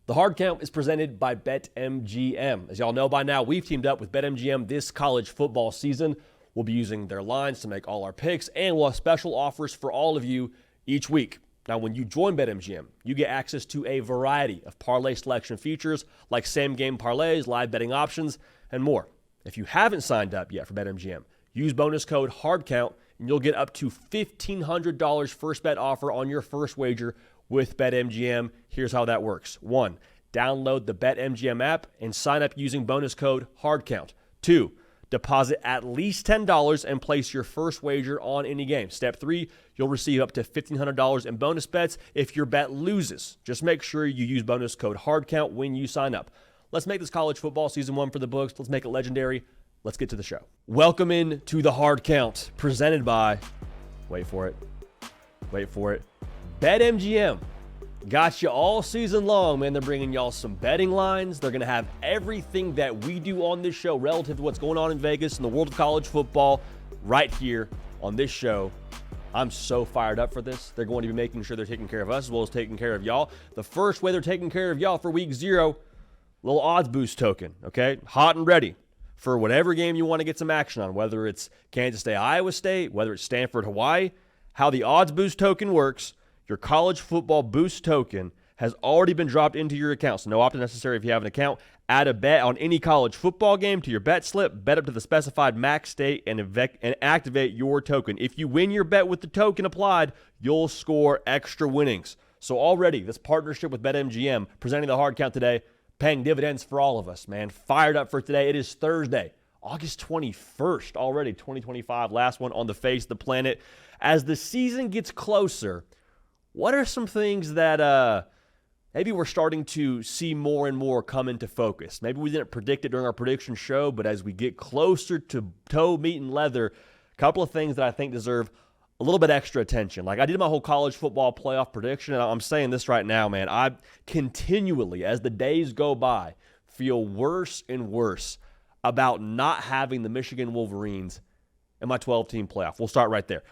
The Hard Count is presented by BetMGM. As y'all know by now, we've teamed up with BetMGM this college football season. We'll be using their lines to make all our picks, and we'll have special offers for all of you each week. Now, when you join BetMGM, you get access to a variety of parlay selection features like same-game parlays, live betting options, and more. If you haven't signed up yet for BetMGM, use bonus code HARDCOUNT, and you'll get up to $1,500 first bet offer on your first wager with BetMGM. Here's how that works. 1, download the BetMGM app and sign up using bonus code HARDCOUNT. 2, deposit at least $10 and place your first wager on any game. Step 3, you'll receive up to $1,500 in bonus bets if your bet loses. Just make sure you use bonus code HARDCOUNT when you sign up. Let's make this college football season 1 for the books. Let's make it legendary. Let's get to the show. Welcome in to the Hard Count, presented by, wait for it, BetMGM. Got you all season long, man. They're bringing y'all some betting lines. They're going to have everything that we do on this show relative to what's going on in Vegas and the world of college football right here on this show. I'm so fired up for this. They're going to be making sure they're taking care of us as well as taking care of y'all. The first way they're taking care of y'all for week 0, little odds boost token, okay? Hot and ready for whatever game you want to get some action on, whether it's Kansas State, Iowa State, whether it's Stanford, Hawaii. How the odds boost token works: your college football boost token has already been dropped into your account, so no opt-in necessary if you have an account. Add a bet on any college football game to your bet slip, bet up to the specified max stake, and activate your token. If you win your bet with the token applied, you'll score extra winnings. So already, this partnership with BetMGM, presenting the Hard Count today, paying dividends for all of us, man. Fired up for today. It is Thursday, August 21st already, 2025, last one on the face of the planet. As the season gets closer, what are some things that maybe we're starting to see more and more come into focus? Maybe we didn't predict it during our prediction show, but as we get closer to toe, meat, and leather, a couple of things that I think deserve a little bit extra attention. Like, I did my whole college football playoff prediction, and I'm saying this right now, man. I continually, as the days go by, feel worse and worse about not having the Michigan Wolverines in my 12-team playoff. We'll start right there.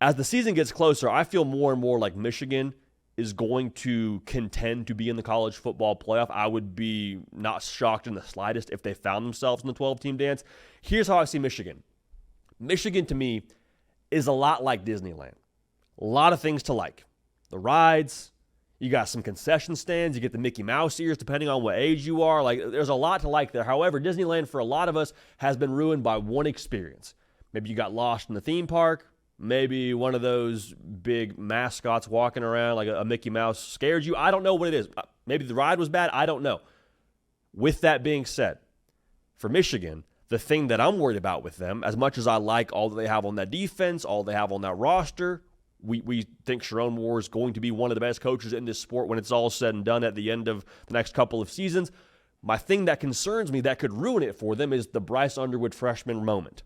As the season gets closer, I feel more and more like Michigan is going to contend to be in the college football playoff. I would be not shocked in the slightest if they found themselves in the 12-team dance. Here's how I see Michigan. Michigan, to me, is a lot like Disneyland. A lot of things to like. The rides, you got some concession stands, you get the Mickey Mouse ears depending on what age you are. Like, there's a lot to like there. However, Disneyland for a lot of us has been ruined by one experience. Maybe you got lost in the theme park. Maybe one of those big mascots walking around like a Mickey Mouse scared you. I don't know what it is. Maybe the ride was bad. I don't know. With that being said, for Michigan, the thing that I'm worried about with them, as much as I like all that they have on that defense, all they have on that roster, we think Sharon Moore is going to be one of the best coaches in this sport when it's all said and done at the end of the next couple of seasons. My thing that concerns me that could ruin it for them is the Bryce Underwood freshman moment.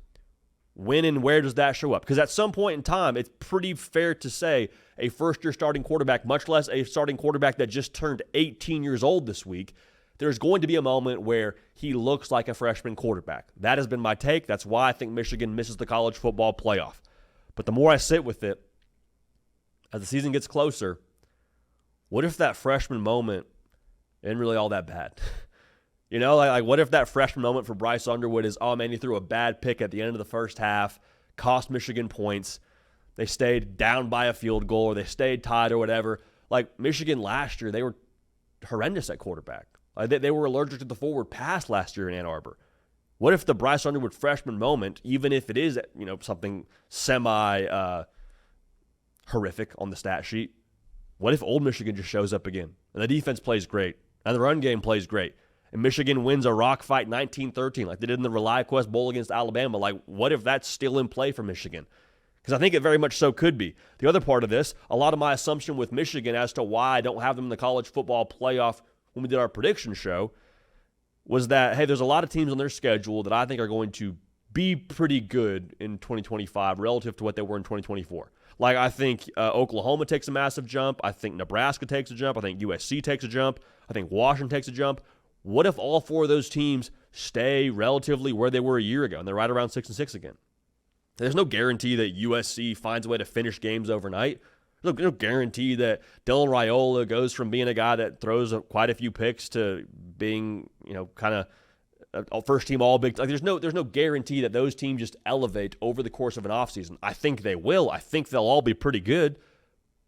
When and where does that show up? Because at some point in time, it's pretty fair to say a first-year starting quarterback, much less a starting quarterback that just turned 18 years old this week, there's going to be a moment where he looks like a freshman quarterback. That has been my take. That's why I think Michigan misses the college football playoff. But the more I sit with it, as the season gets closer, what if that freshman moment isn't really all that bad? You know, like what if that freshman moment for Bryce Underwood is, oh man, he threw a bad pick at the end of the first half, cost Michigan points. They stayed down by a field goal, or they stayed tied or whatever. Like Michigan last year, they were horrendous at quarterback. They were allergic to the forward pass last year in Ann Arbor. What if the Bryce Underwood freshman moment, even if it is, you know, something semi horrific on the stat sheet, what if Old Michigan just shows up again and the defense plays great and the run game plays great? And Michigan wins a rock fight 19-13 like they did in the ReliaQuest Bowl against Alabama. Like, what if that's still in play for Michigan? Because I think it very much so could be. The other part of this, a lot of my assumption with Michigan as to why I don't have them in the college football playoff when we did our prediction show was that, hey, there's a lot of teams on their schedule that I think are going to be pretty good in 2025 relative to what they were in 2024. Like, I think Oklahoma takes a massive jump. I think Nebraska takes a jump. I think USC takes a jump. I think Washington takes a jump. What if all 4 of those teams stay relatively where they were a year ago and they're right around 6-6 again? There's no guarantee that USC finds a way to finish games overnight. There's no guarantee that Dylan Raiola goes from being a guy that throws quite a few picks to being, kind of a first-team All-Big. Like, there's no guarantee that those teams just elevate over the course of an offseason. I think they will. I think they'll all be pretty good.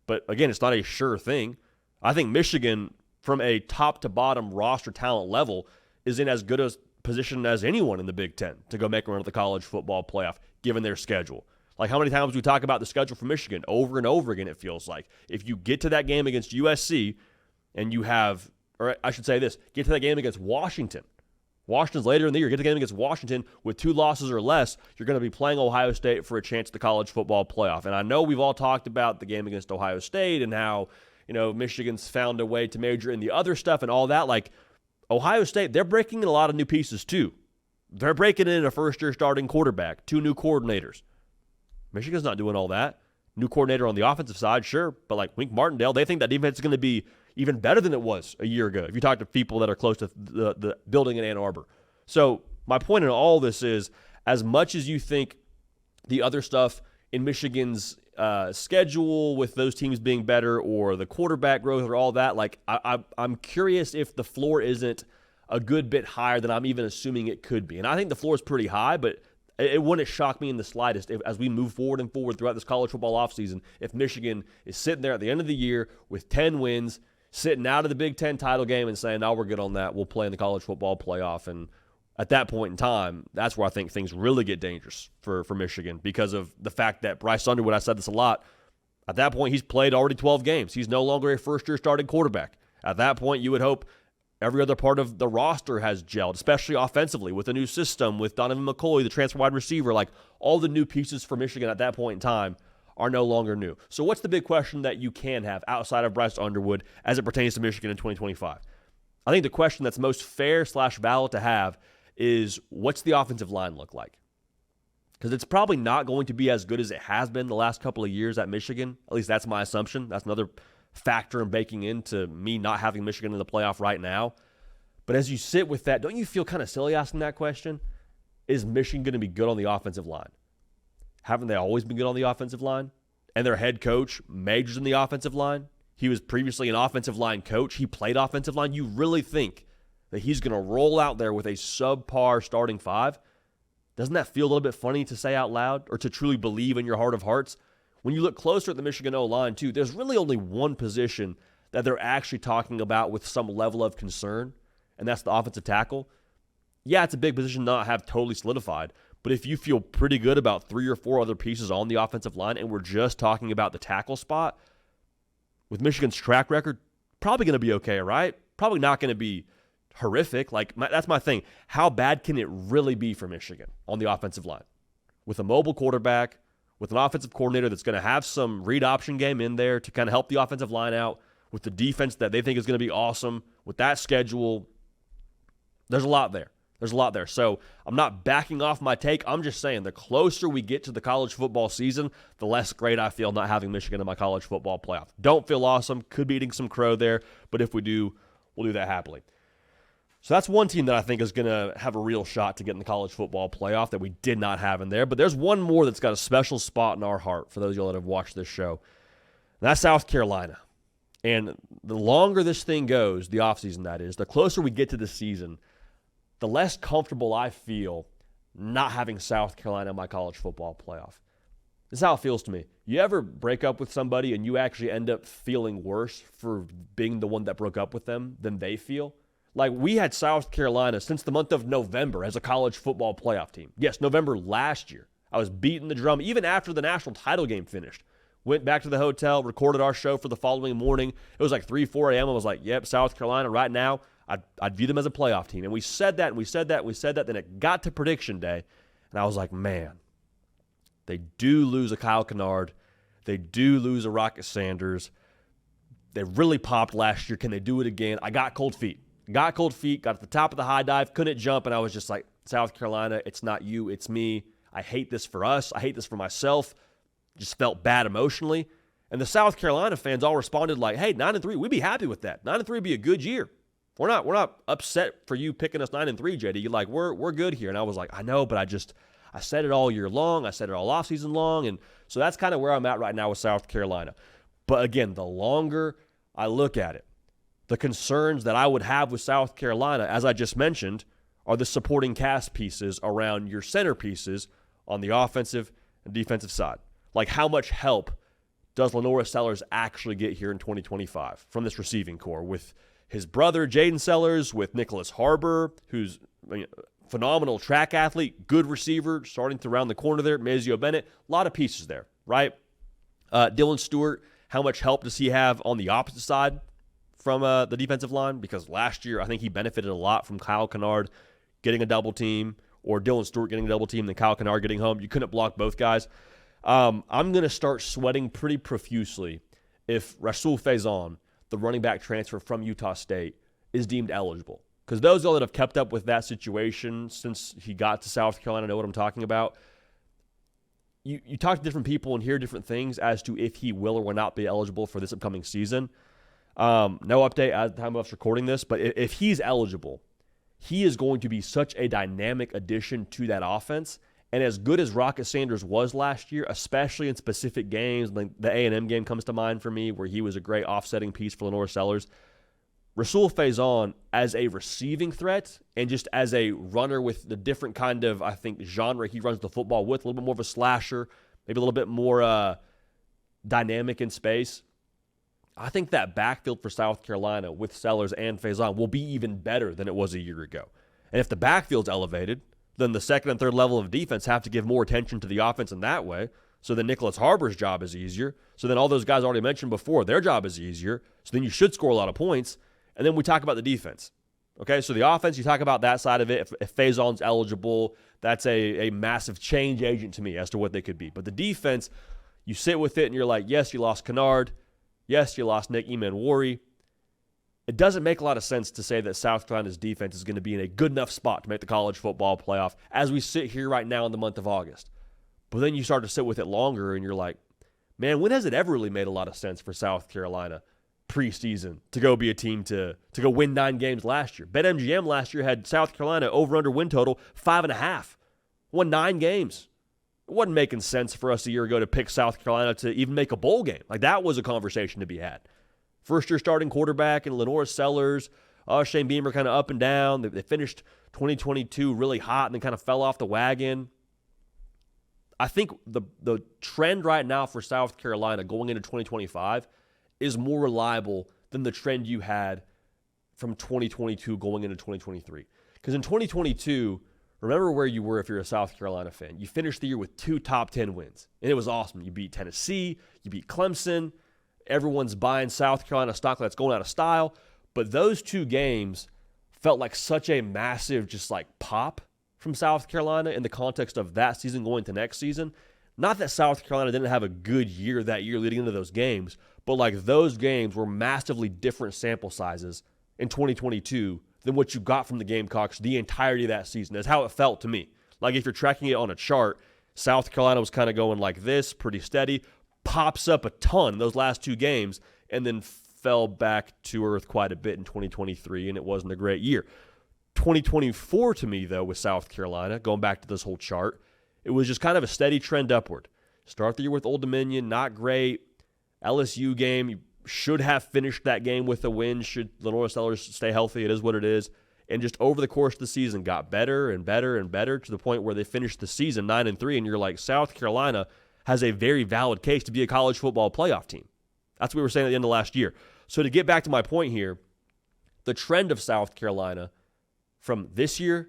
But, again, it's not a sure thing. I think Michigan, from a top-to-bottom roster talent level, is in as good a position as anyone in the Big Ten to go make a run at the college football playoff, given their schedule. Like, how many times do we talk about the schedule for Michigan? Over and over again, it feels like. If you get to that game against USC and you have, or I should say this, get to that game against Washington. Washington's later in the year. Get to the game against Washington with 2 losses or less, you're going to be playing Ohio State for a chance at the college football playoff. And I know we've all talked about the game against Ohio State and how, Michigan's found a way to major in the other stuff and all that. Like, Ohio State, they're breaking in a lot of new pieces too. They're breaking in a first-year starting quarterback, 2 new coordinators. Michigan's not doing all that. New coordinator on the offensive side, sure, but like Wink Martindale, they think that defense is going to be even better than it was a year ago if you talk to people that are close to the building in Ann Arbor. So my point in all this is, as much as you think the other stuff in Michigan's schedule with those teams being better or the quarterback growth or all that, like I'm curious if the floor isn't a good bit higher than I'm even assuming it could be. And I think the floor is pretty high, but it wouldn't shock me in the slightest as we move forward and forward throughout this college football offseason if Michigan is sitting there at the end of the year with 10 wins, sitting out of the Big Ten title game and saying, no, we're good on that. We'll play in the college football playoff. And at that point in time, that's where I think things really get dangerous for Michigan because of the fact that Bryce Underwood, I said this a lot, at that point he's played already 12 games. He's no longer a first-year starting quarterback. At that point, you would hope every other part of the roster has gelled, especially offensively, with a new system, with Donovan McCoy, the transfer wide receiver. Like, all the new pieces for Michigan at that point in time are no longer new. So what's the big question that you can have outside of Bryce Underwood as it pertains to Michigan in 2025? I think the question that's most fair/valid to have is, what's the offensive line look like? Because it's probably not going to be as good as it has been the last couple of years at Michigan. At least that's my assumption. That's another factor in baking into me not having Michigan in the playoff right now. But as you sit with that, don't you feel kind of silly asking that question? Is Michigan going to be good on the offensive line? Haven't they always been good on the offensive line? And their head coach majors in the offensive line. He was previously an offensive line coach. He played offensive line. You really think that he's going to roll out there with a subpar starting 5? Doesn't that feel a little bit funny to say out loud or to truly believe in your heart of hearts? When you look closer at the Michigan O-line, too, there's really only one position that they're actually talking about with some level of concern, and that's the offensive tackle. Yeah, it's a big position not have totally solidified, but if you feel pretty good about 3 or 4 other pieces on the offensive line, and we're just talking about the tackle spot, with Michigan's track record, probably going to be okay, right? Probably not going to be horrific. That's my thing. How bad can it really be for Michigan on the offensive line? With a mobile quarterback, with an offensive coordinator that's going to have some read option game in there to kind of help the offensive line out, with the defense that they think is going to be awesome, with that schedule, there's a lot there. There's a lot there. So I'm not backing off my take. I'm just saying the closer we get to the college football season, the less great I feel not having Michigan in my college football playoff. Don't feel awesome. Could be eating some crow there, but if we do, we'll do that happily. So that's one team that I think is going to have a real shot to get in the college football playoff that we did not have in there. But there's one more that's got a special spot in our heart for those of y'all that have watched this show. And that's South Carolina. And the longer this thing goes, the offseason that is, the closer we get to the season, the less comfortable I feel not having South Carolina in my college football playoff. This is how it feels to me. You ever break up with somebody and you actually end up feeling worse for being the one that broke up with them than they feel? Like, we had South Carolina since the month of November as a college football playoff team. Yes, November last year. I was beating the drum even after the national title game finished. Went back to the hotel, recorded our show for the following morning. It was like 3, 4 a.m. I was like, yep, South Carolina right now, I'd view them as a playoff team. And we said that, and we said that, and we said that. Then it got to prediction day, and I was like, man, they do lose a Kyle Kennard. They do lose a Rocket Sanders. They really popped last year. Can they do it again? I got cold feet. Got at the top of the high dive, couldn't jump, and I was just like, South Carolina, it's not you, it's me. I hate this for us. I hate this for myself. Just felt bad emotionally. And the South Carolina fans all responded like, hey, 9-3, we'd be happy with that. 9-3 would be a good year. We're not upset for you picking us 9-3, JD. You're like, we're good here. And I was like, I know, but I said it all year long. I said it all offseason long. And so that's kind of where I'm at right now with South Carolina. But again, the longer I look at it, the concerns that I would have with South Carolina, as I just mentioned, are the supporting cast pieces around your centerpieces on the offensive and defensive side. Like, how much help does Lenora Sellers actually get here in 2025 from this receiving core with his brother, Jaden Sellers, with Nicholas Harbor, who's a phenomenal track athlete, good receiver, starting to round the corner there, Mazio Bennett, a lot of pieces there, right? Dylan Stewart, how much help does he have on the opposite side from the defensive line? Because last year, I think he benefited a lot from Kyle Kennard getting a double team, or Dylan Stewart getting a double team, then Kyle Kennard getting home. You couldn't block both guys. I'm going to start sweating pretty profusely if Rasul Faison, the running back transfer from Utah State, is deemed eligible. Because those that have kept up with that situation since he got to South Carolina know what I'm talking about. You talk to different people and hear different things as to if he will or will not be eligible for this upcoming season. No update at the time of us recording this, but if he's eligible, he is going to be such a dynamic addition to that offense. And as good as Rocket Sanders was last year, especially in specific games, like the A&M game comes to mind for me, where he was a great offsetting piece for Lenora Sellers, Rasul Faison as a receiving threat and just as a runner with the different kind of, I think, genre he runs the football with, a little bit more of a slasher, maybe a little bit more dynamic in space. I think that backfield for South Carolina with Sellers and Faison will be even better than it was a year ago. And if the backfield's elevated, then the second and third level of defense have to give more attention to the offense in that way. So then Nicholas Harbor's job is easier. So then all those guys already mentioned before, their job is easier. So then you should score a lot of points. And then we talk about the defense. Okay, so the offense, you talk about that side of it. If Faison's eligible, that's a massive change agent to me as to what they could be. But the defense, you sit with it and you're like, yes, you lost Kennard. Yes, you lost Nick Eman-Wari. It doesn't make a lot of sense to say that South Carolina's defense is going to be in a good enough spot to make the college football playoff as we sit here right now in the month of August. But then you start to sit with it longer and you're like, man, when has it ever really made a lot of sense for South Carolina preseason to go be a team to go win 9 games last year? BetMGM last year had South Carolina over-under win total 5.5. Won 9 games. It wasn't making sense for us a year ago to pick South Carolina to even make a bowl game. Like, that was a conversation to be had. First-year starting quarterback and Lenora Sellers, Shane Beamer kind of up and down. They finished 2022 really hot and then kind of fell off the wagon. I think the trend right now for South Carolina going into 2025 is more reliable than the trend you had from 2022 going into 2023. Because in 2022, remember where you were if you're a South Carolina fan. You finished the year with 2 top 10 wins, and it was awesome. You beat Tennessee, you beat Clemson. Everyone's buying South Carolina stock that's going out of style. But those 2 games felt like such a massive just like pop from South Carolina in the context of that season going to next season. Not that South Carolina didn't have a good year that year leading into those games, but like those games were massively different sample sizes in 2022 than what you got from the Gamecocks the entirety of that season. That's how it felt to me. Like if you're tracking it on a chart, South Carolina was kind of going like this, pretty steady, pops up a ton in those last 2 games, and then fell back to earth quite a bit in 2023, and it wasn't a great year. 2024 to me, though, with South Carolina, going back to this whole chart, it was just kind of a steady trend upward. Start the year with Old Dominion, not great. LSU game, you should have finished that game with a win should Lenora Sellers stay healthy. It is what it is. And just over the course of the season, got better and better and better to the point where they finished the season 9-3, and you're like, South Carolina has a very valid case to be a college football playoff team. That's what we were saying at the end of last year. So to get back to my point here, the trend of South Carolina from this year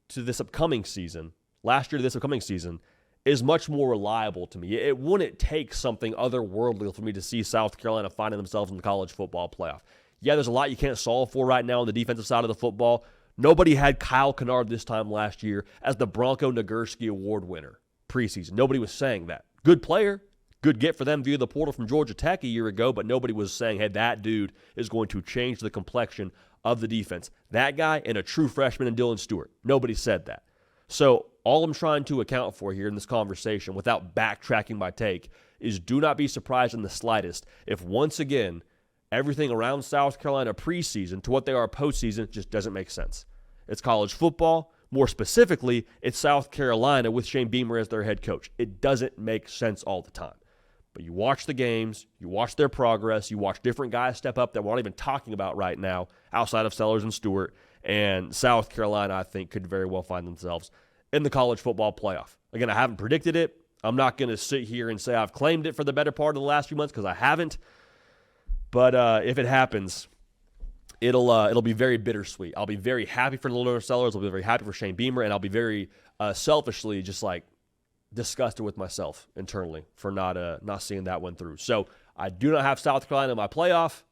to this upcoming season, last year to this upcoming season, is much more reliable to me. It wouldn't take something otherworldly for me to see South Carolina finding themselves in the college football playoff. Yeah, there's a lot you can't solve for right now on the defensive side of the football. Nobody had Kyle Kennard this time last year as the Bronco Nagurski Award winner preseason. Nobody was saying that. Good player, good get for them via the portal from Georgia Tech a year ago, but nobody was saying, hey, that dude is going to change the complexion of the defense. That guy and a true freshman in Dylan Stewart. Nobody said that. So all I'm trying to account for here in this conversation without backtracking my take is do not be surprised in the slightest if once again everything around South Carolina preseason to what they are postseason just doesn't make sense. It's college football. More specifically, it's South Carolina with Shane Beamer as their head coach. It doesn't make sense all the time. But you watch the games, you watch their progress, you watch different guys step up that we're not even talking about right now outside of Sellers and Stewart. And South Carolina, I think, could very well find themselves in the college football playoff. Again, I haven't predicted it. I'm not going to sit here and say I've claimed it for the better part of the last few months because I haven't. But if it happens, it'll be very bittersweet. I'll be very happy for the Notre Sellers. I'll be very happy for Shane Beamer, and I'll be very selfishly just like disgusted with myself internally for not seeing that one through. So I do not have South Carolina in my playoff,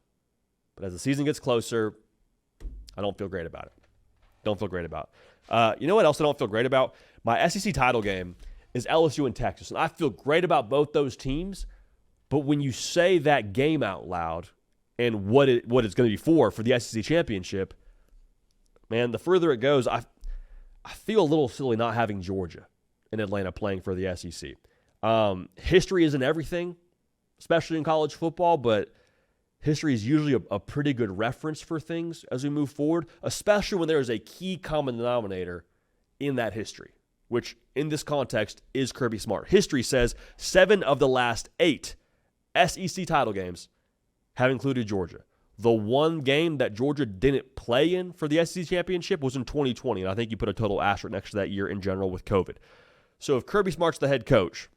but as the season gets closer, I don't feel great about it. Don't feel great about it. You know what else I don't feel great about? My SEC title game is LSU and Texas, and I feel great about both those teams, but when you say that game out loud and what it's going to be for the SEC championship, man, the further it goes, I feel a little silly not having Georgia in Atlanta playing for the SEC. History isn't everything, especially in college football, but history is usually a pretty good reference for things as we move forward, especially when there is a key common denominator in that history, which in this context is Kirby Smart. History says 7 of the last 8 SEC title games have included Georgia. The one game that Georgia didn't play in for the SEC championship was in 2020, and I think you put a total asterisk next to that year in general with COVID. So if Kirby Smart's the head coach,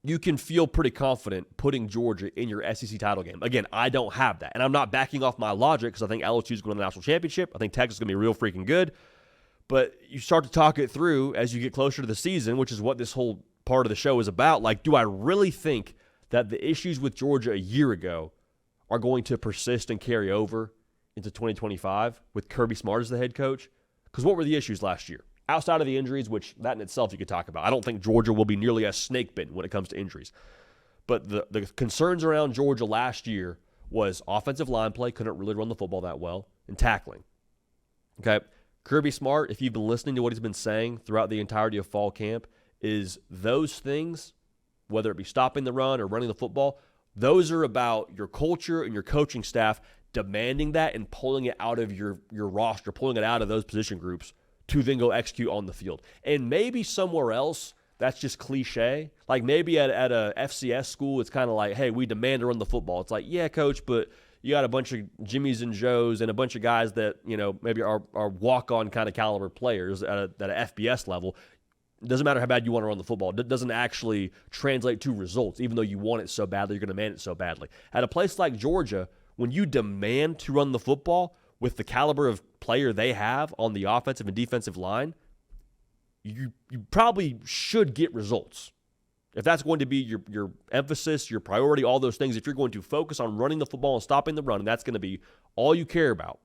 you can feel pretty confident putting Georgia in your SEC title game. Again, I don't have that, and I'm not backing off my logic because I think LSU is going to the national championship. I think Texas is going to be real freaking good. But you start to talk it through as you get closer to the season, which is what this whole part of the show is about. Like, do I really think that the issues with Georgia a year ago are going to persist and carry over into 2025 with Kirby Smart as the head coach? Because what were the issues last year? Outside of the injuries, which that in itself you could talk about. I don't think Georgia will be nearly as snake-bitten when it comes to injuries. But the concerns around Georgia last year was offensive line play, couldn't really run the football that well, and tackling. Okay, Kirby Smart, if you've been listening to what he's been saying throughout the entirety of fall camp, is those things, whether it be stopping the run or running the football, those are about your culture and your coaching staff demanding that and pulling it out of your roster, pulling it out of those position groups to then go execute on the field. And maybe somewhere else, that's just cliche. Like maybe at a FCS school, it's kind of like, hey, we demand to run the football. It's like, yeah, coach, but you got a bunch of Jimmies and Joes and a bunch of guys that, you know, maybe are walk-on kind of caliber players at a FBS level. It doesn't matter how bad you want to run the football. It doesn't actually translate to results, even though you want it so badly, you're going to demand it so badly. At a place like Georgia, when you demand to run the football with the caliber of player they have on the offensive and defensive line, you probably should get results. If that's going to be your emphasis, your priority, all those things, if you're going to focus on running the football and stopping the run, and that's going to be all you care about,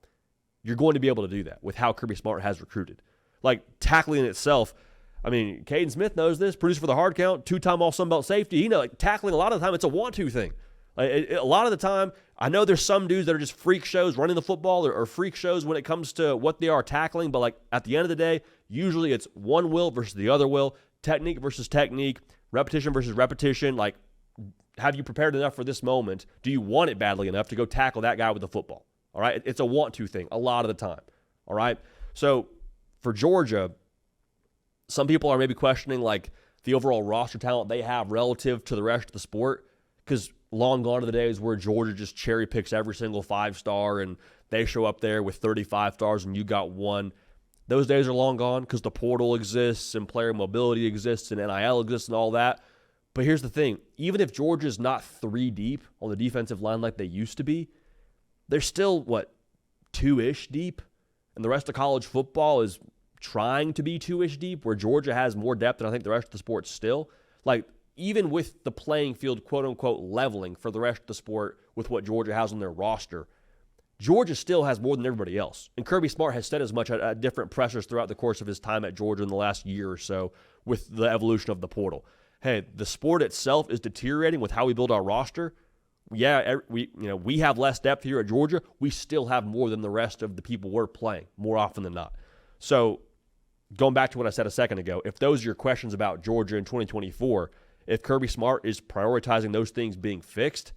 you're going to be able to do that with how Kirby Smart has recruited. Like tackling in itself, I mean, Caden Smith knows this, producer for the hard count, 2-time All-Sun Belt safety. Like tackling a lot of the time, it's a want-to thing. Like, a lot of the time, I know there's some dudes that are just freak shows running the football or freak shows when it comes to what they are tackling, but like at the end of the day, usually it's one will versus the other will, technique versus technique, repetition versus repetition. Like, have you prepared enough for this moment? Do you want it badly enough to go tackle that guy with the football? All right? It's a want-to thing a lot of the time. All right? So for Georgia, some people are maybe questioning like the overall roster talent they have relative to the rest of the sport, because long gone are the days where Georgia just cherry picks every single 5-star and they show up there with 35 stars and you got one. Those days are long gone because the portal exists and player mobility exists and NIL exists and all that. But here's the thing. Even if Georgia's not 3 deep on the defensive line like they used to be, they're still, 2-ish deep? And the rest of college football is trying to be 2-ish deep, where Georgia has more depth than I think the rest of the sport still. Like, even with the playing field, quote-unquote, leveling for the rest of the sport with what Georgia has on their roster, Georgia still has more than everybody else. And Kirby Smart has said as much at different pressers throughout the course of his time at Georgia in the last year or so with the evolution of the portal. Hey, the sport itself is deteriorating with how we build our roster. Yeah, we have less depth here at Georgia. We still have more than the rest of the people we're playing, more often than not. So going back to what I said a second ago, if those are your questions about Georgia in 2024, if Kirby Smart is prioritizing those things being fixed,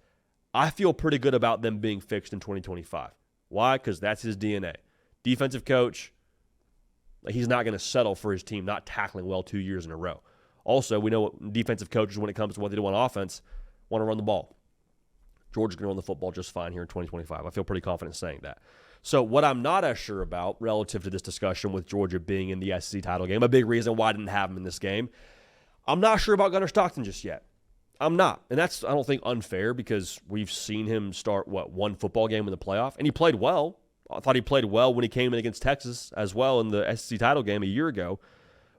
I feel pretty good about them being fixed in 2025. Why? Because that's his DNA. Defensive coach, he's not going to settle for his team not tackling well 2 years in a row. Also, we know what defensive coaches, when it comes to what they do on offense, want to run the ball. Georgia's going to run the football just fine here in 2025. I feel pretty confident saying that. So what I'm not as sure about relative to this discussion with Georgia being in the SEC title game, a big reason why I didn't have them in this game, I'm not sure about Gunnar Stockton just yet. I'm not. And that's, I don't think, unfair because we've seen him start, one football game in the playoff, and he played well. I thought he played well when he came in against Texas as well in the SEC title game a year ago.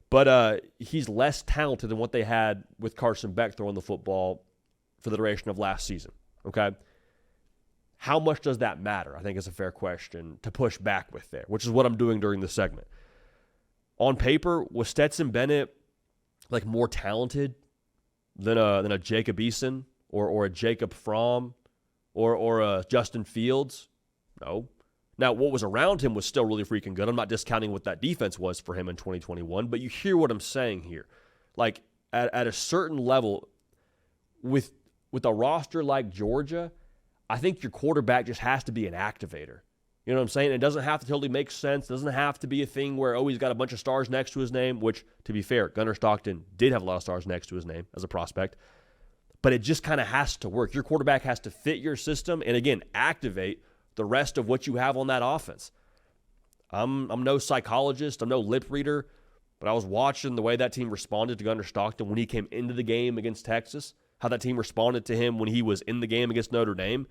But he's less talented than what they had with Carson Beck throwing the football for the duration of last season. Okay? How much does that matter? I think is a fair question to push back with there, which is what I'm doing during this segment. On paper, was Stetson Bennett like more talented than a Jacob Eason or a Jacob Fromm or a Justin Fields? No. Now, what was around him was still really freaking good. I'm not discounting what that defense was for him in 2021, but you hear what I'm saying here. Like, at a certain level, with a roster like Georgia, I think your quarterback just has to be an activator. You know what I'm saying? It doesn't have to totally make sense. It doesn't have to be a thing where, he's got a bunch of stars next to his name, which, to be fair, Gunnar Stockton did have a lot of stars next to his name as a prospect. But it just kind of has to work. Your quarterback has to fit your system and, again, activate the rest of what you have on that offense. I'm no psychologist. I'm no lip reader. But I was watching the way that team responded to Gunnar Stockton when he came into the game against Texas, how that team responded to him when he was in the game against Notre Dame.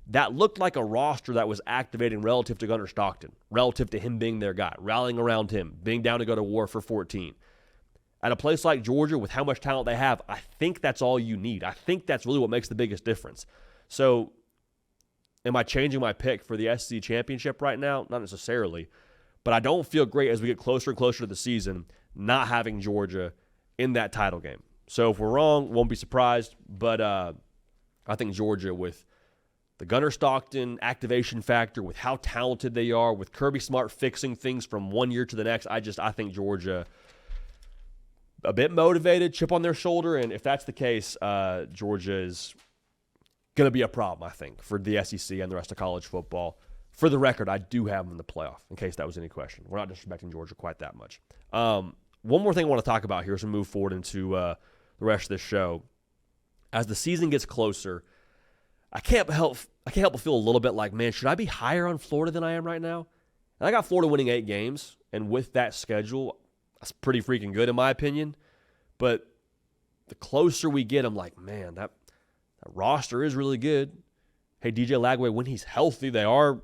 That looked like a roster that was activating relative to Gunnar Stockton, relative to him being their guy, rallying around him, being down to go to war for 14. At a place like Georgia, with how much talent they have, I think that's all you need. I think that's really what makes the biggest difference. So, am I changing my pick for the SEC championship right now? Not necessarily. But I don't feel great as we get closer and closer to the season not having Georgia in that title game. So if we're wrong, won't be surprised. But I think Georgia, with the Gunnar Stockton activation factor, with how talented they are, with Kirby Smart fixing things from one year to the next, I think Georgia a bit motivated, chip on their shoulder. And if that's the case, Georgia is going to be a problem, I think, for the SEC and the rest of college football. For the record, I do have them in the playoff, in case that was any question. We're not disrespecting Georgia quite that much. One more thing I want to talk about here as we move forward into the rest of this show. As the season gets closer, I can't help but feel a little bit like, man, should I be higher on Florida than I am right now? And I got Florida winning 8 games, and with that schedule, that's pretty freaking good in my opinion. But the closer we get, I'm like, man, that roster is really good. Hey, DJ Lagway, when he's healthy, they are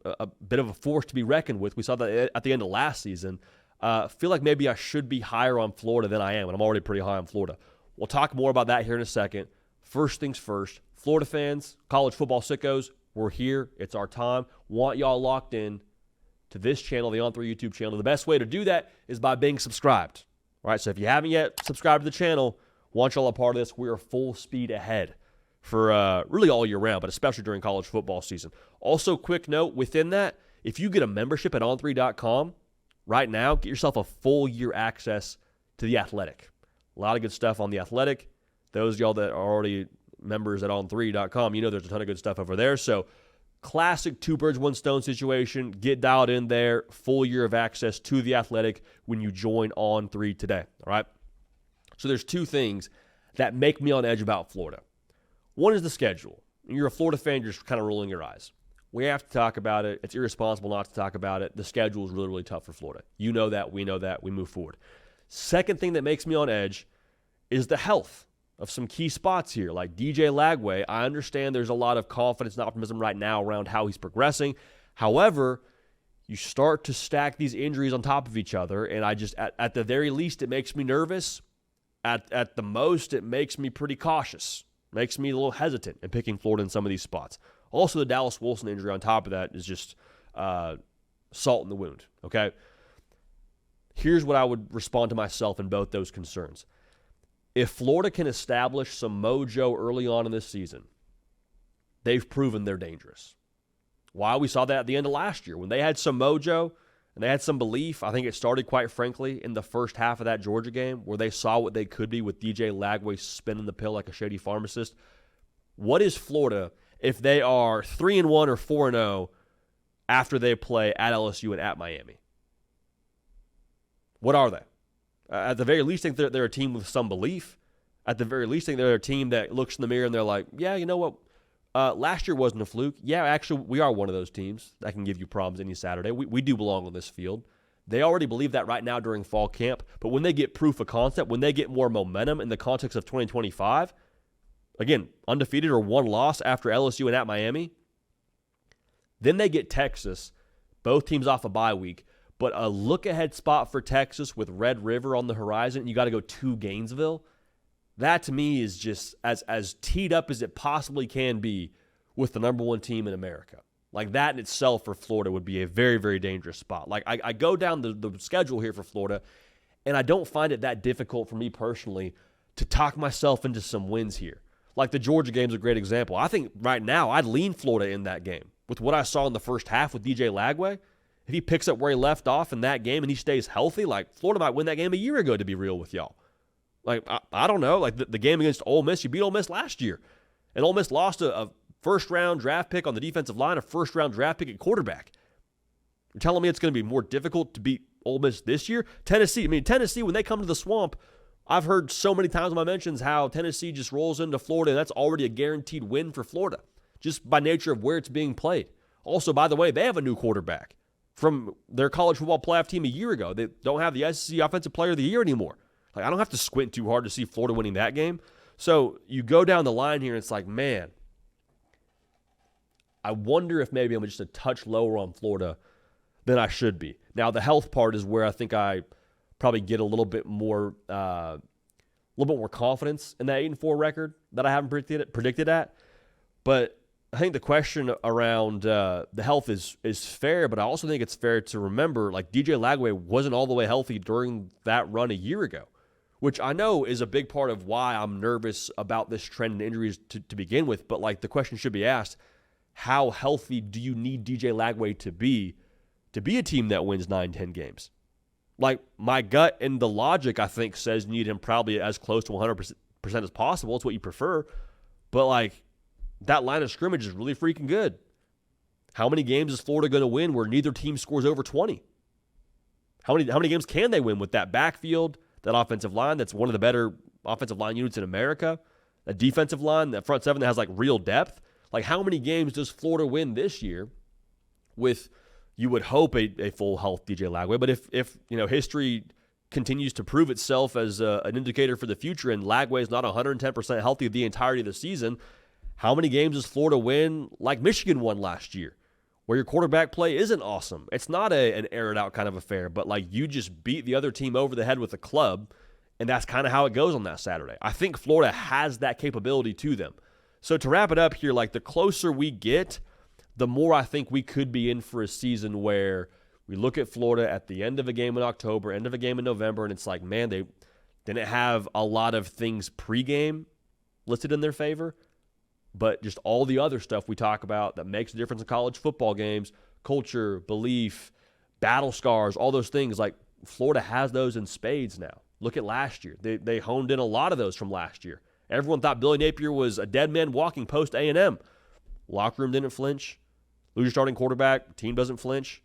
a bit of a force to be reckoned with. We saw that at the end of last season. I feel like maybe I should be higher on Florida than I am, and I'm already pretty high on Florida. We'll talk more about that here in a second. First things first, Florida fans, college football sickos, we're here. It's our time. Want y'all locked in to this channel, the On3 YouTube channel. The best way to do that is by being subscribed. All right, so if you haven't yet subscribed to the channel, want y'all a part of this. We are full speed ahead for really all year round, but especially during college football season. Also, quick note within that, if you get a membership at on3.com right now, get yourself a full year access to The Athletic. A lot of good stuff on The Athletic. Those of y'all that are already members at on3.com, you know there's a ton of good stuff over there. So, classic two birds, one stone situation. Get dialed in there. Full year of access to The Athletic when you join On3 today. All right? So, there's two things that make me on edge about Florida. One is the schedule. You're a Florida fan, you're just kind of rolling your eyes. We have to talk about it. It's irresponsible not to talk about it. The schedule is really, really tough for Florida. You know that. We know that. We move forward. Second thing that makes me on edge is the health of some key spots here. Like DJ Lagway, I understand there's a lot of confidence and optimism right now around how he's progressing. However, you start to stack these injuries on top of each other, and I just, at the very least, it makes me nervous. At the most, it makes me pretty cautious. Makes me a little hesitant in picking Florida in some of these spots. Also, the Dallas Wilson injury on top of that is just salt in the wound, okay? Here's what I would respond to myself in both those concerns. If Florida can establish some mojo early on in this season, they've proven they're dangerous. Why? We saw that at the end of last year. When they had some mojo and they had some belief, I think it started, quite frankly, in the first half of that Georgia game where they saw what they could be with DJ Lagway spinning the pill like a shady pharmacist. What is Florida if they are 3-1 or 4-0 after they play at LSU and at Miami? What are they? At the very least, I think they're a team with some belief. At the very least, I think they're a team that looks in the mirror and they're like, yeah, you know what? Last year wasn't a fluke. Yeah, actually, we are one of those teams that can give you problems any Saturday. We do belong on this field. They already believe that right now during fall camp, but when they get proof of concept, when they get more momentum in the context of 2025, again, undefeated or one loss after LSU and at Miami, then they get Texas, both teams off a bye week, but a look-ahead spot for Texas with Red River on the horizon, you got to go to Gainesville. That, to me, is just as teed up as it possibly can be with the number one team in America. Like, that in itself for Florida would be a very, very dangerous spot. Like, I go down the schedule here for Florida, and I don't find it that difficult for me personally to talk myself into some wins here. Like, the Georgia game's a great example. I think right now I'd lean Florida in that game. With what I saw in the first half with DJ Lagway, if he picks up where he left off in that game and he stays healthy, like, Florida might win that game a year ago, to be real with y'all. Like, I don't know. Like, the game against Ole Miss, you beat Ole Miss last year. And Ole Miss lost a first-round draft pick on the defensive line, a first-round draft pick at quarterback. You're telling me it's going to be more difficult to beat Ole Miss this year? Tennessee, when they come to the Swamp, I've heard so many times in my mentions how Tennessee just rolls into Florida, and that's already a guaranteed win for Florida, just by nature of where it's being played. Also, by the way, they have a new quarterback from their college football playoff team a year ago. They don't have the SEC Offensive Player of the Year anymore. Like, I don't have to squint too hard to see Florida winning that game. So you go down the line here, and it's like, man, I wonder if maybe I'm just a touch lower on Florida than I should be. Now, the health part is where I think I probably get a little bit more confidence in that 8-4 record that I haven't predicted at. But I think the question around the health is fair, but I also think it's fair to remember, like, DJ Lagway wasn't all the way healthy during that run a year ago, which I know is a big part of why I'm nervous about this trend in injuries to begin with. But, like, the question should be asked, how healthy do you need DJ Lagway to be a team that wins 9-10 games? Like, my gut and the logic, I think, says you need him probably as close to 100% as possible. It's what you prefer. But, like, that line of scrimmage is really freaking good. How many games is Florida going to win where neither team scores over 20? How many games can they win with that backfield, that offensive line that's one of the better offensive line units in America, a defensive line, that front seven that has, like, real depth? Like, how many games does Florida win this year with, you would hope, a full health DJ Lagway? But if history continues to prove itself as an indicator for the future and Lagway is not 110% healthy the entirety of the season, how many games does Florida win like Michigan won last year, where your quarterback play isn't awesome? It's not an air-it-out kind of affair, but, like, you just beat the other team over the head with a club, and that's kind of how it goes on that Saturday. I think Florida has that capability to them. So to wrap it up here, like, the closer we get, the more I think we could be in for a season where we look at Florida at the end of a game in October, end of a game in November, and it's like, man, they didn't have a lot of things pregame listed in their favor, but just all the other stuff we talk about that makes a difference in college football games, culture, belief, battle scars, all those things, like, Florida has those in spades now. Look at last year. They honed in a lot of those from last year. Everyone thought Billy Napier was a dead man walking post A&M. Locker room didn't flinch. Lose your starting quarterback, team doesn't flinch.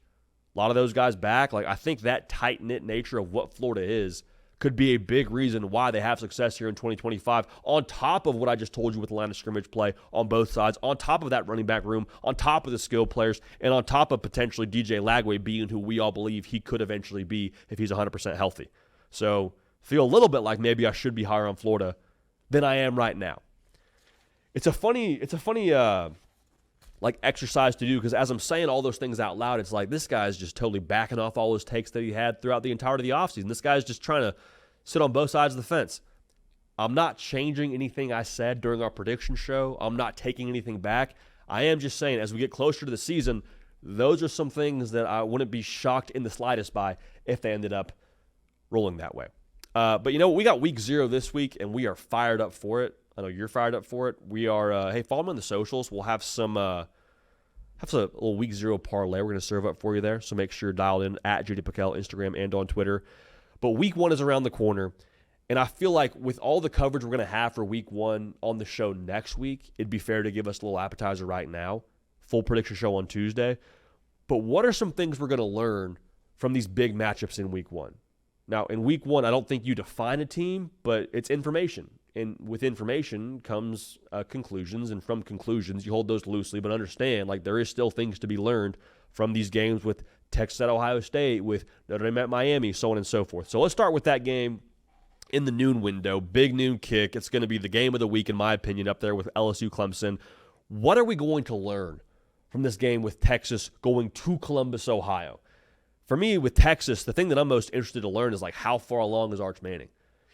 A lot of those guys back. Like, I think that tight-knit nature of what Florida is could be a big reason why they have success here in 2025, on top of what I just told you with the line of scrimmage play on both sides, on top of that running back room, on top of the skill players, and on top of potentially DJ Lagway being who we all believe he could eventually be if he's 100% healthy. So feel a little bit like maybe I should be higher on Florida than I am right now. It's a funny like, exercise to do, because as I'm saying all those things out loud, it's like, this guy's just totally backing off all those takes that he had throughout the entirety of the offseason. This guy's just trying to sit on both sides of the fence. I'm not changing anything I said during our prediction show. I'm not taking anything back. I am just saying, as we get closer to the season, those are some things that I wouldn't be shocked in the slightest by if they ended up rolling that way. But, you know, we got week 0 this week, and we are fired up for it. I know you're fired up for it. We are, hey, follow me on the socials. We'll have a little week 0 parlay we're going to serve up for you there. So make sure you're dialed in at JD PicKell, Instagram and on Twitter. But week 1 is around the corner. And I feel like with all the coverage we're going to have for week 1 on the show next week, it'd be fair to give us a little appetizer right now. Full prediction show on Tuesday. But what are some things we're going to learn from these big matchups in week 1? Now, in week 1, I don't think you define a team, but it's information. And with information comes conclusions, and from conclusions, you hold those loosely, but understand, like, there is still things to be learned from these games with Texas at Ohio State, with Notre Dame at Miami, so on and so forth. So let's start with that game in the noon window, big noon kick. It's going to be the game of the week, in my opinion, up there with LSU Clemson. What are we going to learn from this game with Texas going to Columbus, Ohio? For me, with Texas, the thing that I'm most interested to learn is, like, how far along is Arch Manning?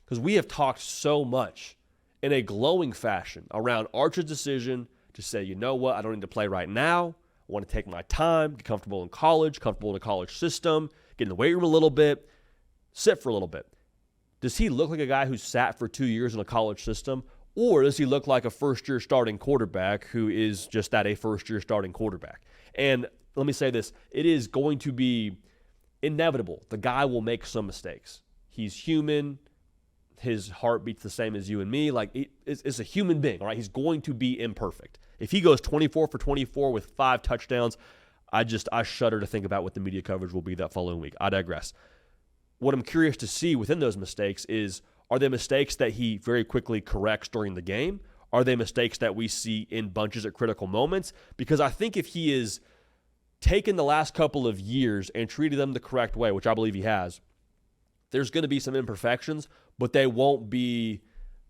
Because we have talked so much in a glowing fashion around Arch's decision to say, you know what, I don't need to play right now. I want to take my time, get comfortable in college, comfortable in a college system, get in the weight room a little bit, sit for a little bit. Does he look like a guy who sat for 2 years in a college system? Or does he look like a first-year starting quarterback who is just that, a first-year starting quarterback? And let me say this, it is going to be inevitable. The guy will make some mistakes. He's human. His heart beats the same as you and me. Like, it's a human being, all right? He's going to be imperfect. If he goes 24 for 24 with 5 touchdowns, I shudder to think about what the media coverage will be that following week. I digress. What I'm curious to see within those mistakes is, are they mistakes that he very quickly corrects during the game? Are they mistakes that we see in bunches at critical moments? Because I think if he is taken the last couple of years and treated them the correct way, which I believe he has, there's going to be some imperfections, but they won't be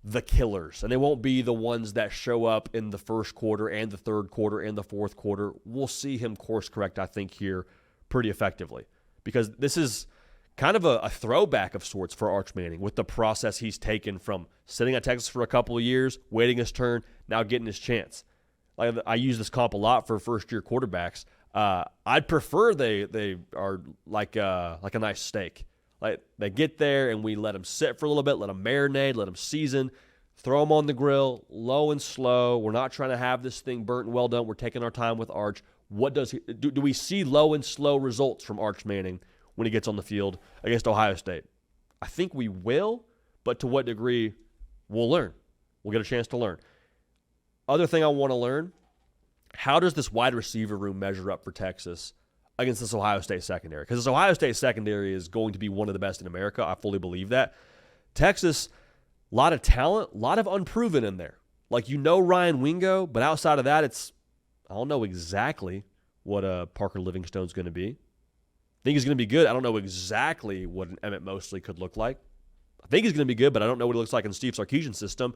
the killers, and they won't be the ones that show up in the first quarter and the third quarter and the fourth quarter. We'll see him course correct, I think, here pretty effectively, because this is kind of a throwback of sorts for Arch Manning with the process he's taken from sitting at Texas for a couple of years, waiting his turn, now getting his chance. Like, I use this comp a lot for first-year quarterbacks. I'd prefer they are like a nice steak. Like, they get there and we let them sit for a little bit, let them marinate, let them season, throw them on the grill, low and slow. We're not trying to have this thing burnt and well done. We're taking our time with Arch. What does he do? We see low and slow results from Arch Manning when he gets on the field against Ohio State? I think we will, but to what degree, we'll learn. We'll get a chance to learn. Other thing I want to learn, how does this wide receiver room measure up for Texas against this Ohio State secondary? Because this Ohio State secondary is going to be one of the best in America. I fully believe that. Texas, a lot of talent, a lot of unproven in there. Like, Ryan Wingo, but outside of that, I don't know exactly what Parker Livingstone's going to be. I think he's going to be good. I don't know exactly what an Emmett Mosley could look like. I think he's going to be good, but I don't know what he looks like in Steve Sarkisian's system.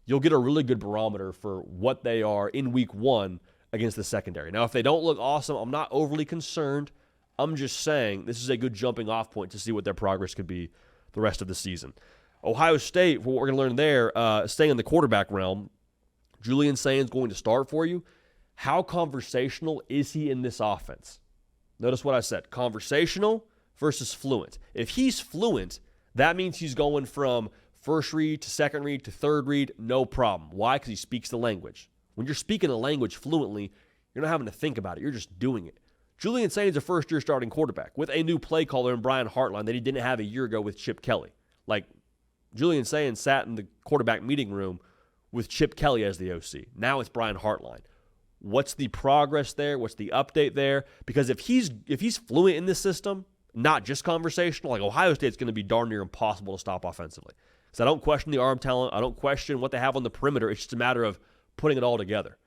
You'll get a really good barometer for what they are in week 1 against the secondary. Now, if they don't look awesome, I'm not overly concerned. I'm just saying this is a good jumping off point to see what their progress could be the rest of the season. Ohio State, what we're going to learn there, staying in the quarterback realm, Julian Sain's going to start for you. How conversational is he in this offense? Notice what I said, conversational versus fluent. If he's fluent, that means he's going from first read to second read to third read, no problem. Why? Because he speaks the language. When you're speaking a language fluently, you're not having to think about it. You're just doing it. Julian Sain's a first-year starting quarterback with a new play caller in Brian Hartline that he didn't have a year ago with Chip Kelly. Like, Julian Sain sat in the quarterback meeting room with Chip Kelly as the OC. Now it's Brian Hartline. What's the progress there? What's the update there? Because if he's fluent in this system, not just conversational, like, Ohio State's going to be darn near impossible to stop offensively. So I don't question the arm talent. I don't question what they have on the perimeter. It's just a matter of putting it all together.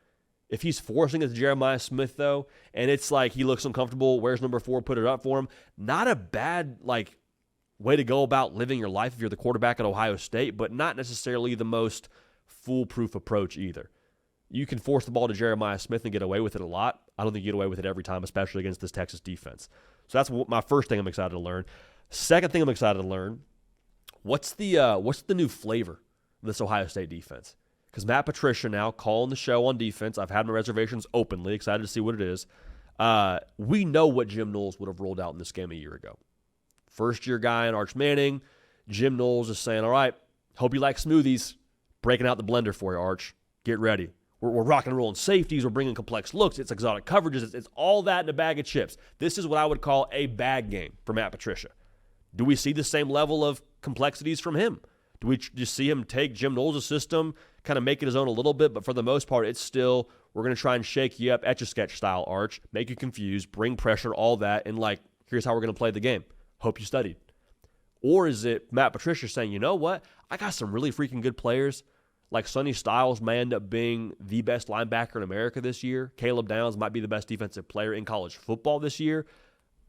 If he's forcing it to Jeremiah Smith, though, and it's like he looks uncomfortable, where's number 4, put it up for him, not a bad, way to go about living your life if you're the quarterback at Ohio State, but not necessarily the most foolproof approach either. You can force the ball to Jeremiah Smith and get away with it a lot. I don't think you get away with it every time, especially against this Texas defense. So that's my first thing I'm excited to learn. Second thing I'm excited to learn, what's the new flavor of this Ohio State defense? Because Matt Patricia now calling the show on defense. I've had my reservations openly, excited to see what it is. We know what Jim Knowles would have rolled out in this game a year ago. First-year guy in Arch Manning. Jim Knowles is saying, all right, hope you like smoothies. Breaking out the blender for you, Arch. Get ready. We're rocking and rolling safeties. We're bringing complex looks. It's exotic coverages. It's all that in a bag of chips. This is what I would call a bag game for Matt Patricia. Do we see the same level of complexities from him? Do we just see him take Jim Knowles' system, kind of make it his own a little bit, but for the most part, it's still, we're going to try and shake you up, Etch-a-Sketch style, Arch, make you confused, bring pressure, all that, and here's how we're going to play the game. Hope you studied. Or is it Matt Patricia saying, you know what? I got some really freaking good players. Like Sonny Styles may end up being the best linebacker in America this year. Caleb Downs might be the best defensive player in college football this year.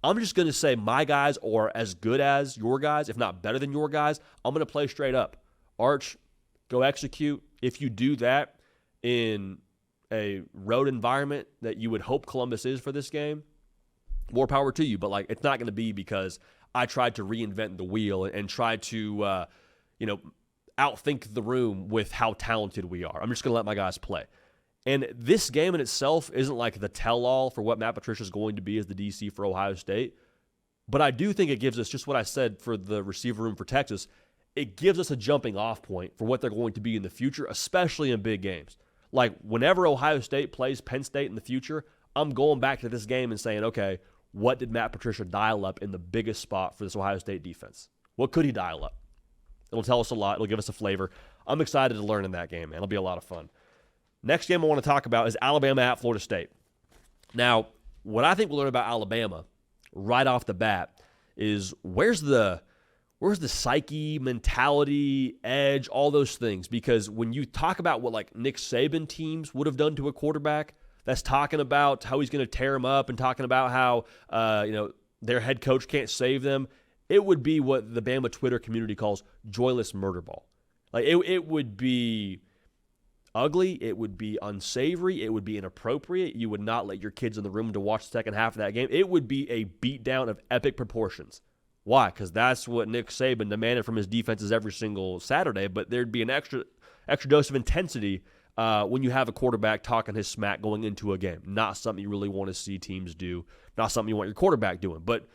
I'm just going to say my guys are as good as your guys, if not better than your guys. I'm going to play straight up. Arch, go execute. If you do that in a road environment that you would hope Columbus is for this game, more power to you. But like, it's not going to be because I tried to reinvent the wheel and try to, outthink the room with how talented we are. I'm just going to let my guys play. And this game in itself isn't like the tell-all for what Matt Patricia is going to be as the DC for Ohio State. But I do think it gives us, just what I said for the receiver room for Texas, it gives us a jumping off point for what they're going to be in the future, especially in big games. Like whenever Ohio State plays Penn State in the future, I'm going back to this game and saying, okay, what did Matt Patricia dial up in the biggest spot for this Ohio State defense? What could he dial up? It'll tell us a lot. It'll give us a flavor. I'm excited to learn in that game, man. It'll be a lot of fun. Next game I want to talk about is Alabama at Florida State. Now, what I think we'll learn about Alabama right off the bat is where's the psyche, mentality, edge, all those things. Because when you talk about what like Nick Saban teams would have done to a quarterback, that's talking about how he's going to tear him up and talking about how their head coach can't save them. It would be what the Bama Twitter community calls joyless murder ball. Like it would be ugly. It would be unsavory. It would be inappropriate. You would not let your kids in the room to watch the second half of that game. It would be a beatdown of epic proportions. Why? Because that's what Nick Saban demanded from his defenses every single Saturday. But there'd be an extra dose of intensity when you have a quarterback talking his smack going into a game. Not something you really want to see teams do. Not something you want your quarterback doing. But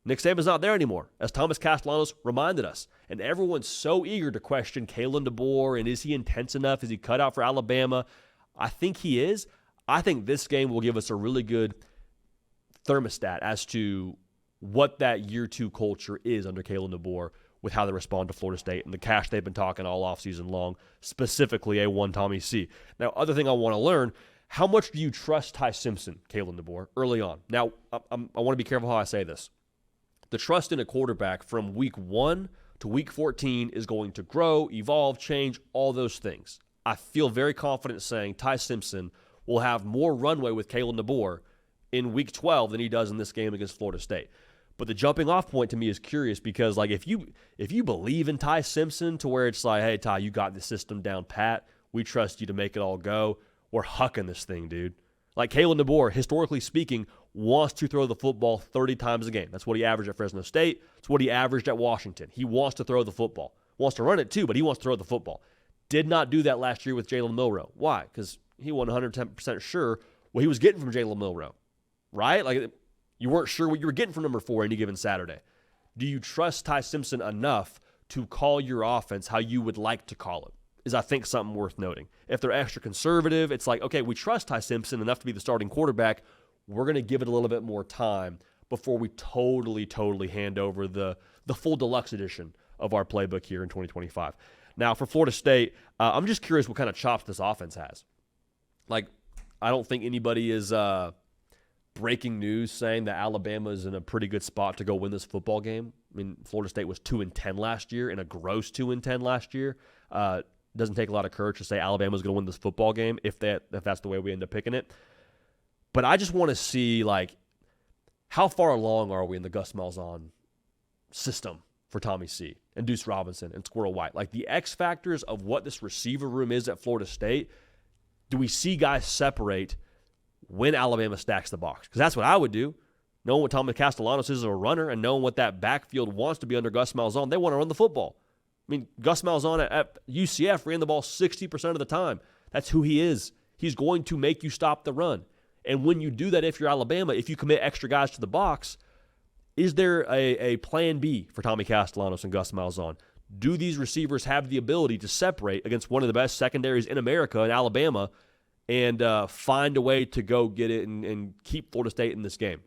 Nick Saban's not there anymore, as Thomas Castellanos reminded us. And everyone's so eager to question Kalen DeBoer, and is he intense enough? Is he cut out for Alabama? I think he is. I think this game will give us a really good thermostat as to what that year two culture is under Kalen DeBoer with how they respond to Florida State and the cash they've been talking all offseason long, specifically A1 Tommy C. Now, other thing I want to learn, how much do you trust Ty Simpson, Kalen DeBoer, early on? Now, I want to be careful how I say this. The trust in a quarterback from week 1 to week 14 is going to grow, evolve, change, all those things. I feel very confident saying Ty Simpson will have more runway with Kalen DeBoer in week 12 than he does in this game against Florida State. But the jumping off point to me is curious because like if you believe in Ty Simpson to where it's like, hey, Ty, you got the system down pat. We trust you to make it all go. We're hucking this thing, dude. Like Kalen DeBoer, historically speaking, wants to throw the football 30 times a game. That's what he averaged at Fresno State. That's what he averaged at Washington. He wants to throw the football. Wants to run it too, but he wants to throw the football. Did not do that last year with Jalen Milroe. Why? Because he wasn't 110% sure what he was getting from Jalen Milroe, right? Like you weren't sure what you were getting from number 4 any given Saturday. Do you trust Ty Simpson enough to call your offense how you would like to call it? Is I think something worth noting. If they're extra conservative, it's like, okay, we trust Ty Simpson enough to be the starting quarterback. We're going to give it a little bit more time before we totally hand over the full deluxe edition of our playbook here in 2025. Now, for Florida State, I'm just curious what kind of chops this offense has. Like, I don't think anybody is breaking news saying that Alabama is in a pretty good spot to go win this football game. I mean, Florida State was 2-10 last year, and a gross 2-10 last year. Doesn't take a lot of courage to say Alabama's going to win this football game if that's the way we end up picking it. But I just want to see, like, how far along are we in the Gus Malzahn system for Tommy C. and Deuce Robinson and Squirrel White? Like, the X factors of what this receiver room is at Florida State, do we see guys separate when Alabama stacks the box? Because that's what I would do. Knowing what Thomas Castellanos is as a runner and knowing what that backfield wants to be under Gus Malzahn, they want to run the football. I mean, Gus Malzahn at UCF ran the ball 60% of the time. That's who he is. He's going to make you stop the run. And when you do that, if you're Alabama, if you commit extra guys to the box, is there a plan B for Tommy Castellanos and Gus Malzahn? Do these receivers have the ability to separate against one of the best secondaries in America in Alabama and find a way to go get it and keep Florida State in this game?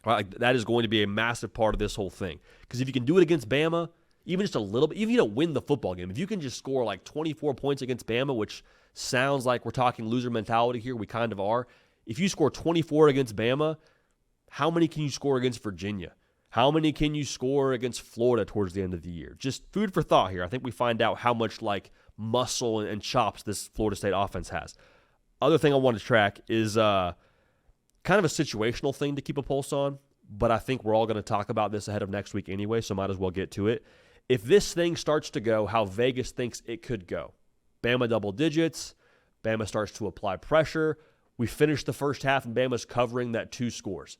Right, that is going to be a massive part of this whole thing. Because if you can do it against Bama, even just a little bit, even if you don't win the football game, if you can just score like 24 points against Bama, which sounds like we're talking loser mentality here, we kind of are. If you score 24 against Bama, how many can you score against Virginia? How many can you score against Florida towards the end of the year? Just food for thought here. I think we find out how much like muscle and chops this Florida State offense has. Other thing I want to track is kind of a situational thing to keep a pulse on, but I think we're all going to talk about this ahead of next week anyway, so might as well get to it. If this thing starts to go how Vegas thinks it could go, Bama double digits, Bama starts to apply pressure, we finish the first half and Bama's covering that 2 scores.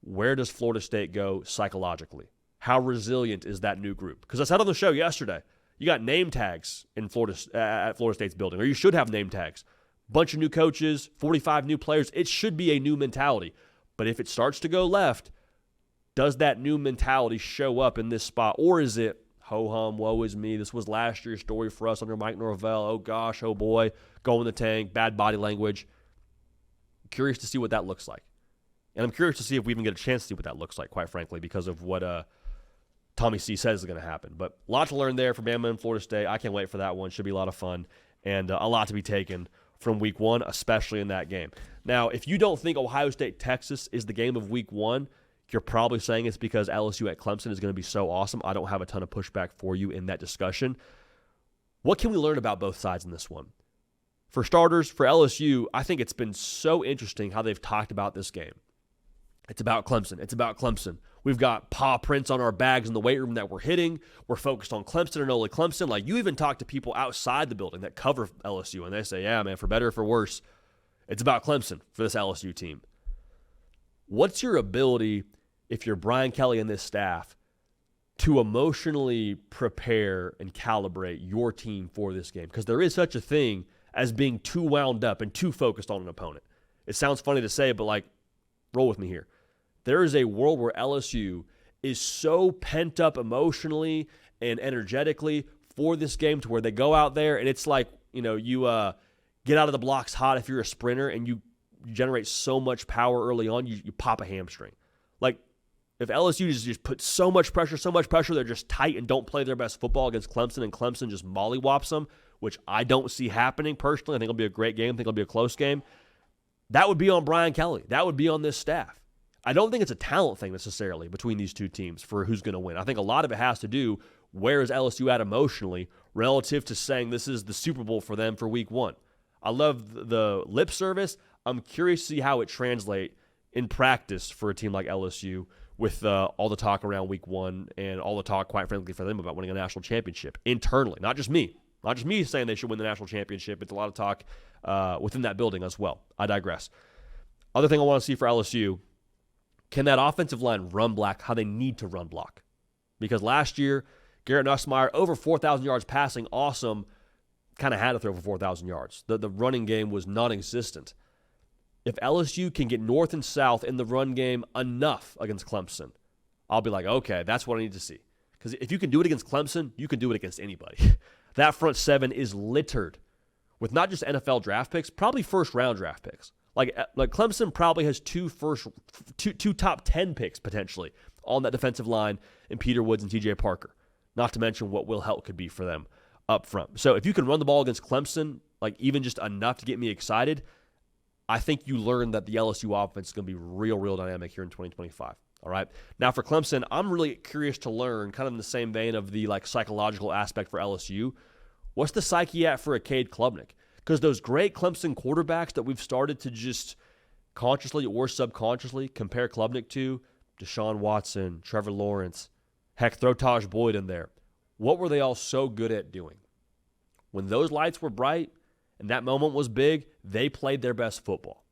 Where does Florida State go psychologically? How resilient is that new group? Because I said on the show yesterday, you got name tags in at Florida State's building, or you should have name tags. Bunch of new coaches, 45 new players. It should be a new mentality. But if it starts to go left, does that new mentality show up in this spot? Or is it, ho-hum, woe is me, this was last year's story for us under Mike Norvell, oh gosh, oh boy, go in the tank, bad body language. Curious to see what that looks like. And I'm curious to see if we even get a chance to see what that looks like, quite frankly, because of what Tommy C says is going to happen. But a lot to learn there for Bama and Florida State. I can't wait for that one. Should be a lot of fun and a lot to be taken from week 1, especially in that game. Now, if you don't think Ohio State-Texas is the game of week 1, you're probably saying it's because LSU at Clemson is going to be so awesome. I don't have a ton of pushback for you in that discussion. What can we learn about both sides in this one? For starters, for LSU, I think it's been so interesting how they've talked about this game. It's about Clemson. It's about Clemson. We've got paw prints on our bags in the weight room that we're hitting. We're focused on Clemson and only Clemson. Like, you even talk to people outside the building that cover LSU, and they say, yeah, man, for better or for worse, it's about Clemson for this LSU team. What's your ability, if you're Brian Kelly and this staff, to emotionally prepare and calibrate your team for this game? Because there is such a thing as being too wound up and too focused on an opponent. It sounds funny to say, but like, roll with me here. There is a world where LSU is so pent up emotionally and energetically for this game to where they go out there and it's like, you get out of the blocks hot if you're a sprinter and you generate so much power early on, you pop a hamstring. Like, if LSU just puts so much pressure, they're just tight and don't play their best football against Clemson, and Clemson just mollywops them, which I don't see happening personally. I think it'll be a great game. I think it'll be a close game. That would be on Brian Kelly. That would be on this staff. I don't think it's a talent thing necessarily between these two teams for who's going to win. I think a lot of it has to do where is LSU at emotionally relative to saying this is the Super Bowl for them for week 1. I love the lip service. I'm curious to see how it translates in practice for a team like LSU with all the talk around week 1 and all the talk, quite frankly, for them about winning a national championship internally. Not just me saying they should win the national championship. It's a lot of talk within that building as well. I digress. Other thing I want to see for LSU, can that offensive line run block how they need to run block? Because last year, Garrett Nussmeier, over 4,000 yards passing, awesome, kind of had to throw for 4,000 yards. The running game was non-existent. If LSU can get north and south in the run game enough against Clemson, I'll be like, okay, that's what I need to see. Because if you can do it against Clemson, you can do it against anybody. That front 7 is littered with not just NFL draft picks, probably first-round draft picks. Like Clemson probably has two top 10 picks potentially on that defensive line in Peter Woods and TJ Parker. Not to mention what Will Heldt could be for them up front. So if you can run the ball against Clemson, like even just enough to get me excited, I think you learn that the LSU offense is going to be real dynamic here in 2025. All right. Now for Clemson, I'm really curious to learn, kind of in the same vein of the psychological aspect for LSU. What's the psyche at for a Cade Klubnik? Because those great Clemson quarterbacks that we've started to just consciously or subconsciously compare Klubnik to, Deshaun Watson, Trevor Lawrence, heck, throw Taj Boyd in there. What were they all so good at doing? When those lights were bright and that moment was big, they played their best football.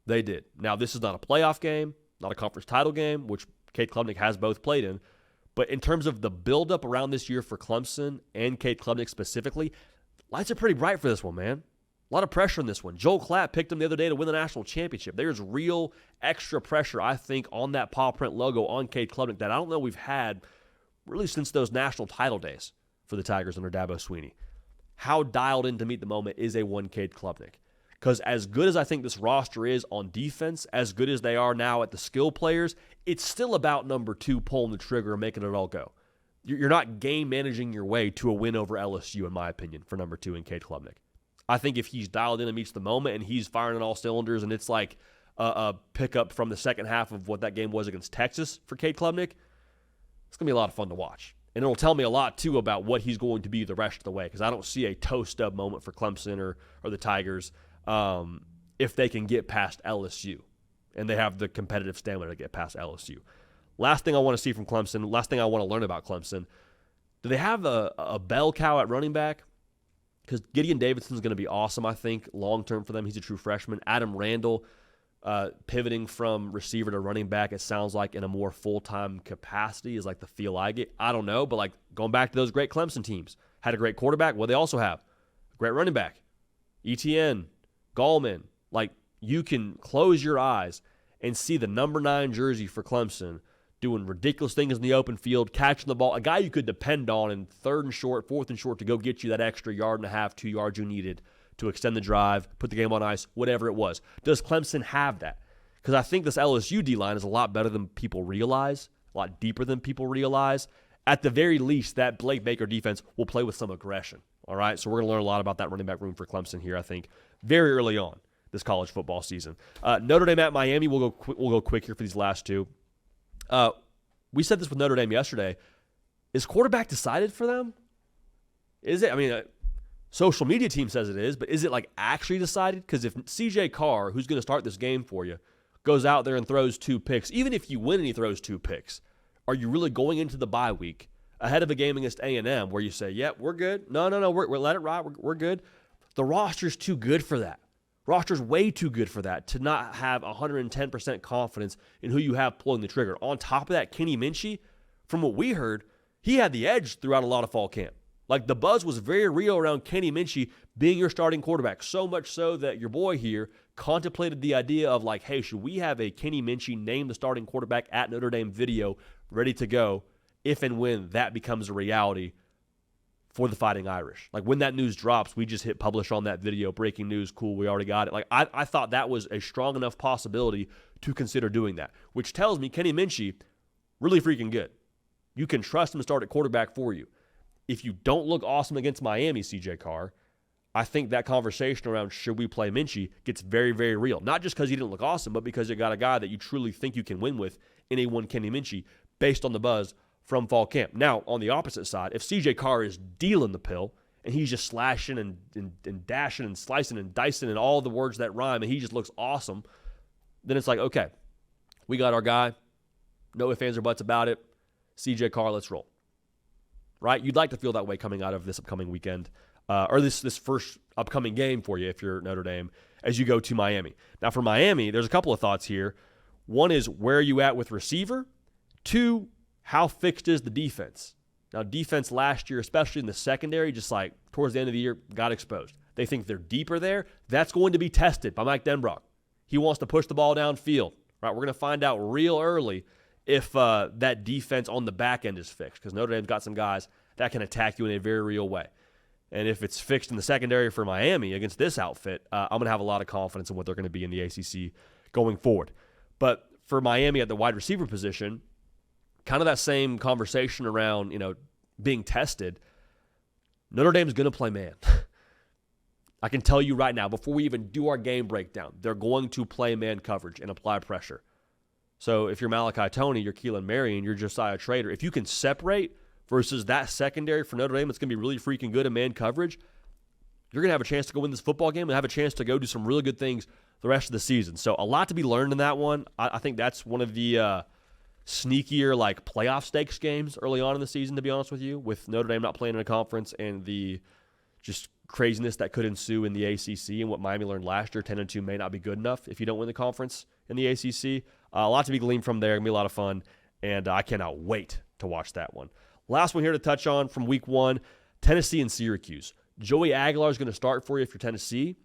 They did. Now, this is not a playoff game, not a conference title game, which Cade Klubnik has both played in. But in terms of the buildup around this year for Clemson and Cade Klubnik specifically, lights are pretty bright for this one, man. A lot of pressure in this one. Joel Klatt picked him the other day to win the national championship. There's real extra pressure, I think, on that paw print logo on Cade Klubnik that I don't know we've had really since those national title days for the Tigers under Dabo Swinney. How dialed in to meet the moment is a one Cade Klubnik? Because as good as I think this roster is on defense, as good as they are now at the skill players, it's still about number 2 pulling the trigger and making it all go. You're not game managing your way to a win over LSU, in my opinion, for number 2 in Cade Klubnik. I think if he's dialed in and meets the moment and he's firing on all cylinders and it's like a pickup from the second half of what that game was against Texas for Cade Klubnik, it's going to be a lot of fun to watch. And it'll tell me a lot, too, about what he's going to be the rest of the way, because I don't see a toe stub moment for Clemson or the Tigers if they can get past LSU. And they have the competitive stamina to get past LSU. Last thing I want to see from Clemson, last thing I want to learn about Clemson, do they have a bell cow at running back? Because Gideon Davidson's going to be awesome, I think, long-term for them. He's a true freshman. Adam Randall, pivoting from receiver to running back, it sounds like in a more full-time capacity is like the feel I get. I don't know, but like going back to those great Clemson teams, had a great quarterback. Well, they also have a great running back, ETN, Gallman. Like, you can close your eyes and see the number 9 jersey for Clemson doing ridiculous things in the open field, catching the ball, a guy you could depend on in 3rd and short, 4th and short to go get you that extra 1.5 yards, 2 yards you needed to extend the drive, put the game on ice, whatever it was. Does Clemson have that? Because I think this LSU D-line is a lot better than people realize, a lot deeper than people realize. At the very least, that Blake Baker defense will play with some aggression. All right, so we're going to learn a lot about that running back room for Clemson here, I think, very early on this college football season. Notre Dame at Miami, we'll go quick here for these last two. We said this with Notre Dame yesterday. Is quarterback decided for them? Is it? I mean, social media team says it is, but is it like actually decided? Because if CJ Carr, who's going to start this game for you, goes out there and throws 2 picks, even if you win and he throws 2 picks, are you really going into the bye week ahead of a game against A&M where you say, yep, we're good. No, we're let it ride. We're good. The roster's too good for that. Roster's way too good for that, to not have 110% confidence in who you have pulling the trigger. On top of that, Kenny Minchey, from what we heard, he had the edge throughout a lot of fall camp. Like, the buzz was very real around Kenny Minchey being your starting quarterback, so much so that your boy here contemplated the idea of like, hey, should we have a Kenny Minchey name the starting quarterback at Notre Dame video ready to go if and when that becomes a reality for the Fighting Irish? Like, when that news drops, we just hit publish on that video. Breaking news, cool, we already got it. Like, I thought that was a strong enough possibility to consider doing that, which tells me Kenny Minchey, really freaking good. You can trust him to start at quarterback for you. If you don't look awesome against Miami, CJ Carr, I think that conversation around should we play Minchey gets very, very real. Not just because he didn't look awesome, but because you got a guy that you truly think you can win with in a one Kenny Minchey based on the buzz from fall camp. Now, on the opposite side, if CJ Carr is dealing the pill and he's just slashing and dashing and slicing and dicing and all the words that rhyme and he just looks awesome, then it's like, okay, we got our guy. No ifs, ands, or buts about it. CJ Carr, let's roll. Right? You'd like to feel that way coming out of this upcoming weekend or this first upcoming game for you if you're Notre Dame as you go to Miami. Now, for Miami, there's a couple of thoughts here. One is, where are you at with receiver? 2, how fixed is the defense? Now, defense last year, especially in the secondary, just like towards the end of the year, got exposed. They think they're deeper there. That's going to be tested by Mike Denbrock. He wants to push the ball downfield. Right? We're going to find out real early if that defense on the back end is fixed, because Notre Dame's got some guys that can attack you in a very real way. And if it's fixed in the secondary for Miami against this outfit, I'm going to have a lot of confidence in what they're going to be in the ACC going forward. But for Miami at the wide receiver position, kind of that same conversation around, being tested. Notre Dame's going to play man. I can tell you right now, before we even do our game breakdown, they're going to play man coverage and apply pressure. So if you're Malachi Toney, you're Keelan Marion, you're Josiah Trader, if you can separate versus that secondary for Notre Dame, it's going to be really freaking good in man coverage, you're going to have a chance to go win this football game and have a chance to go do some really good things the rest of the season. So a lot to be learned in that one. I think that's one of the sneakier playoff stakes games early on in the season, to be honest with you, with Notre Dame not playing in a conference and the just craziness that could ensue in the ACC and what Miami learned last year. 10-2 may not be good enough if you don't win the conference in the ACC. A lot to be gleaned from there. It's going to be a lot of fun, and I cannot wait to watch that one. Last one here to touch on from week 1, Tennessee and Syracuse. Joey Aguilar is going to start for you if you're Tennessee.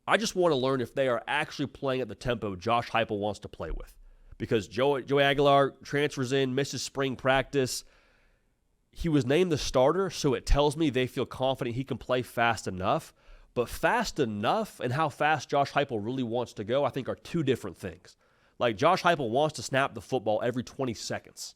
I just want to learn if they are actually playing at the tempo Josh Heupel wants to play with, because Joey Aguilar transfers in, misses spring practice. He was named the starter, so it tells me they feel confident he can play fast enough. But fast enough and how fast Josh Heupel really wants to go, I think, are two different things. Like, Josh Heupel wants to snap the football every 20 seconds.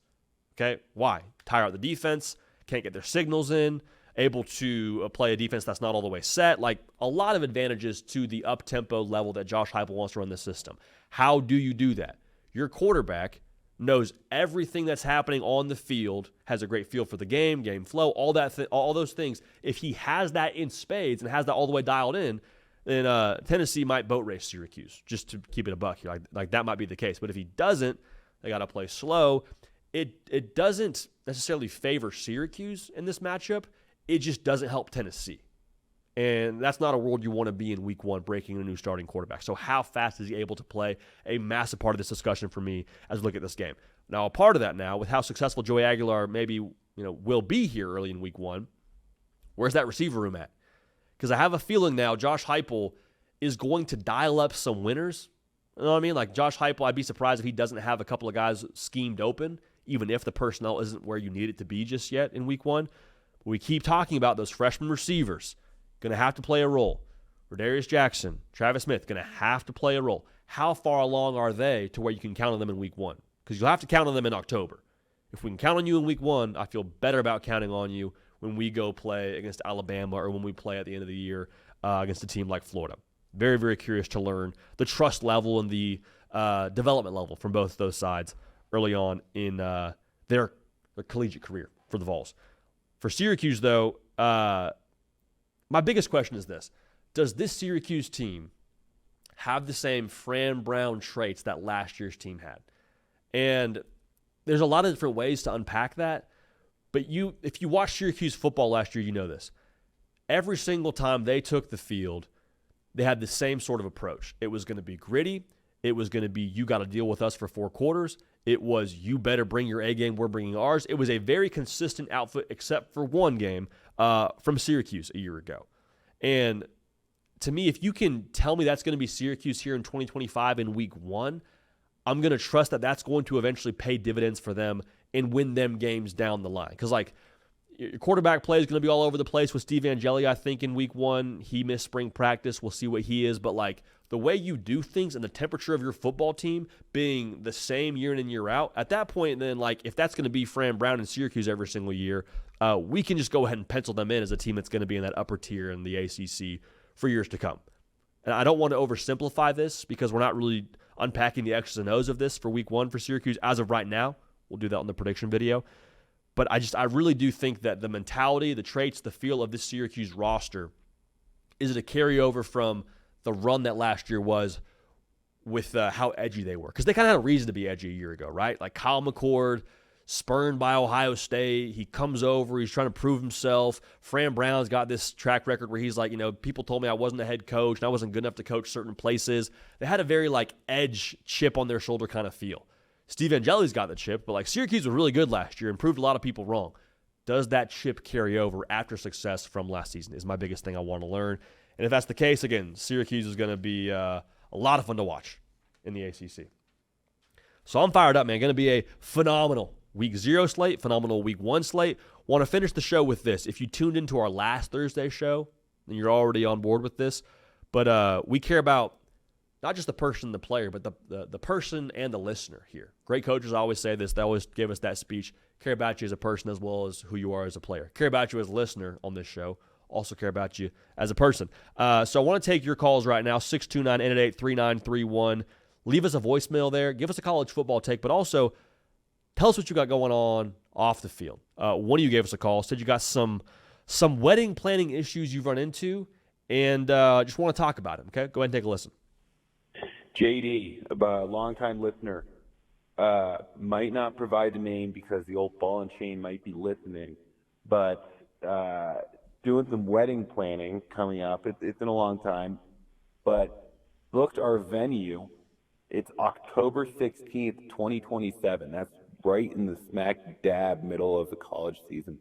Okay? Why? Tire out the defense, can't get their signals in, able to play a defense that's not all the way set. Like, a lot of advantages to the up-tempo level that Josh Heupel wants to run the system. How do you do that? Your quarterback knows everything that's happening on the field, has a great feel for the game flow, all those things. If he has that in spades and has that all the way dialed in, then Tennessee might boat race Syracuse, just to keep it a buck here. Like that might be the case. But if he doesn't, they got to play slow. It doesn't necessarily favor Syracuse in this matchup. It just doesn't help Tennessee. And that's not a world you want to be in week one, breaking a new starting quarterback. So how fast is he able to play? A massive part of this discussion for me as we look at this game. Now, a part of that now, with how successful Joey Aguilar maybe will be here early in week one, where's that receiver room at? Because I have a feeling now Josh Heupel is going to dial up some winners. You know what I mean? Like Josh Heupel, I'd be surprised if he doesn't have a couple of guys schemed open, even if the personnel isn't where you need it to be just yet in week one. But we keep talking about those freshman receivers. Going to have to play a role. Rodarius Jackson, Travis Smith, going to have to play a role. How far along are they to where you can count on them in week one? Because you'll have to count on them in October. If we can count on you in week one, I feel better about counting on you when we go play against Alabama or when we play at the end of the year against a team like Florida. Very, very curious to learn the trust level and the development level from both those sides early on in their collegiate career for the Vols. For Syracuse, though, my biggest question is this. Does this Syracuse team have the same Fran Brown traits that last year's team had? And there's a lot of different ways to unpack that. But if you watched Syracuse football last year, you know this. Every single time they took the field, they had the same sort of approach. It was going to be gritty. It was going to be, you got to deal with us for 4 quarters. It was, you better bring your A game, we're bringing ours. It was a very consistent outfit except for one game from Syracuse a year ago. And to me, if you can tell me that's going to be Syracuse here in 2025 in week one, I'm going to trust that that's going to eventually pay dividends for them and win them games down the line. Because, like, your quarterback play is going to be all over the place with Steve Angeli, I think, in week one. He missed spring practice. We'll see what he is. But, like, the way you do things and the temperature of your football team being the same year in and year out, at that point, then, like, if that's going to be Fran Brown and Syracuse every single year, we can just go ahead and pencil them in as a team that's going to be in that upper tier in the ACC for years to come. And I don't want to oversimplify this because we're not really unpacking the X's and O's of this for week one for Syracuse as of right now. We'll do that on the prediction video. But I really do think that the mentality, the traits, the feel of this Syracuse roster is it a carryover from the run that last year was with how edgy they were. Because they kind of had a reason to be edgy a year ago, right? Like Kyle McCord, spurned by Ohio State. He comes over. He's trying to prove himself. Fran Brown's got this track record where he's like, people told me I wasn't a head coach and I wasn't good enough to coach certain places. They had a very, like, edge chip on their shoulder kind of feel. Steve Angeli's got the chip, but, like, Syracuse was really good last year and proved a lot of people wrong. Does that chip carry over after success from last season is my biggest thing I want to learn. And if that's the case, again, Syracuse is going to be a lot of fun to watch in the ACC. So I'm fired up, man. Going to be a phenomenal Week 0 slate, phenomenal Week 1 slate. Want to finish the show with this. If you tuned into our last Thursday show, then you're already on board with this. But we care about not just the person, the player, but the person and the listener here. Great coaches always say this. They always give us that speech. Care about you as a person as well as who you are as a player. Care about you as a listener on this show. Also care about you as a person. So I want to take your calls right now, 629-888-3931. Leave us a voicemail there. Give us a college football take, but also tell us what you got going on off the field. One of you gave us a call, said you got some wedding planning issues you've run into, and just want to talk about it, okay? Go ahead and take a listen. JD, a longtime listener, might not provide the name because the old ball and chain might be listening, but doing some wedding planning coming up. It's been a long time, but booked our venue. It's October 16th, 2027. That's right in the smack dab middle of the college season.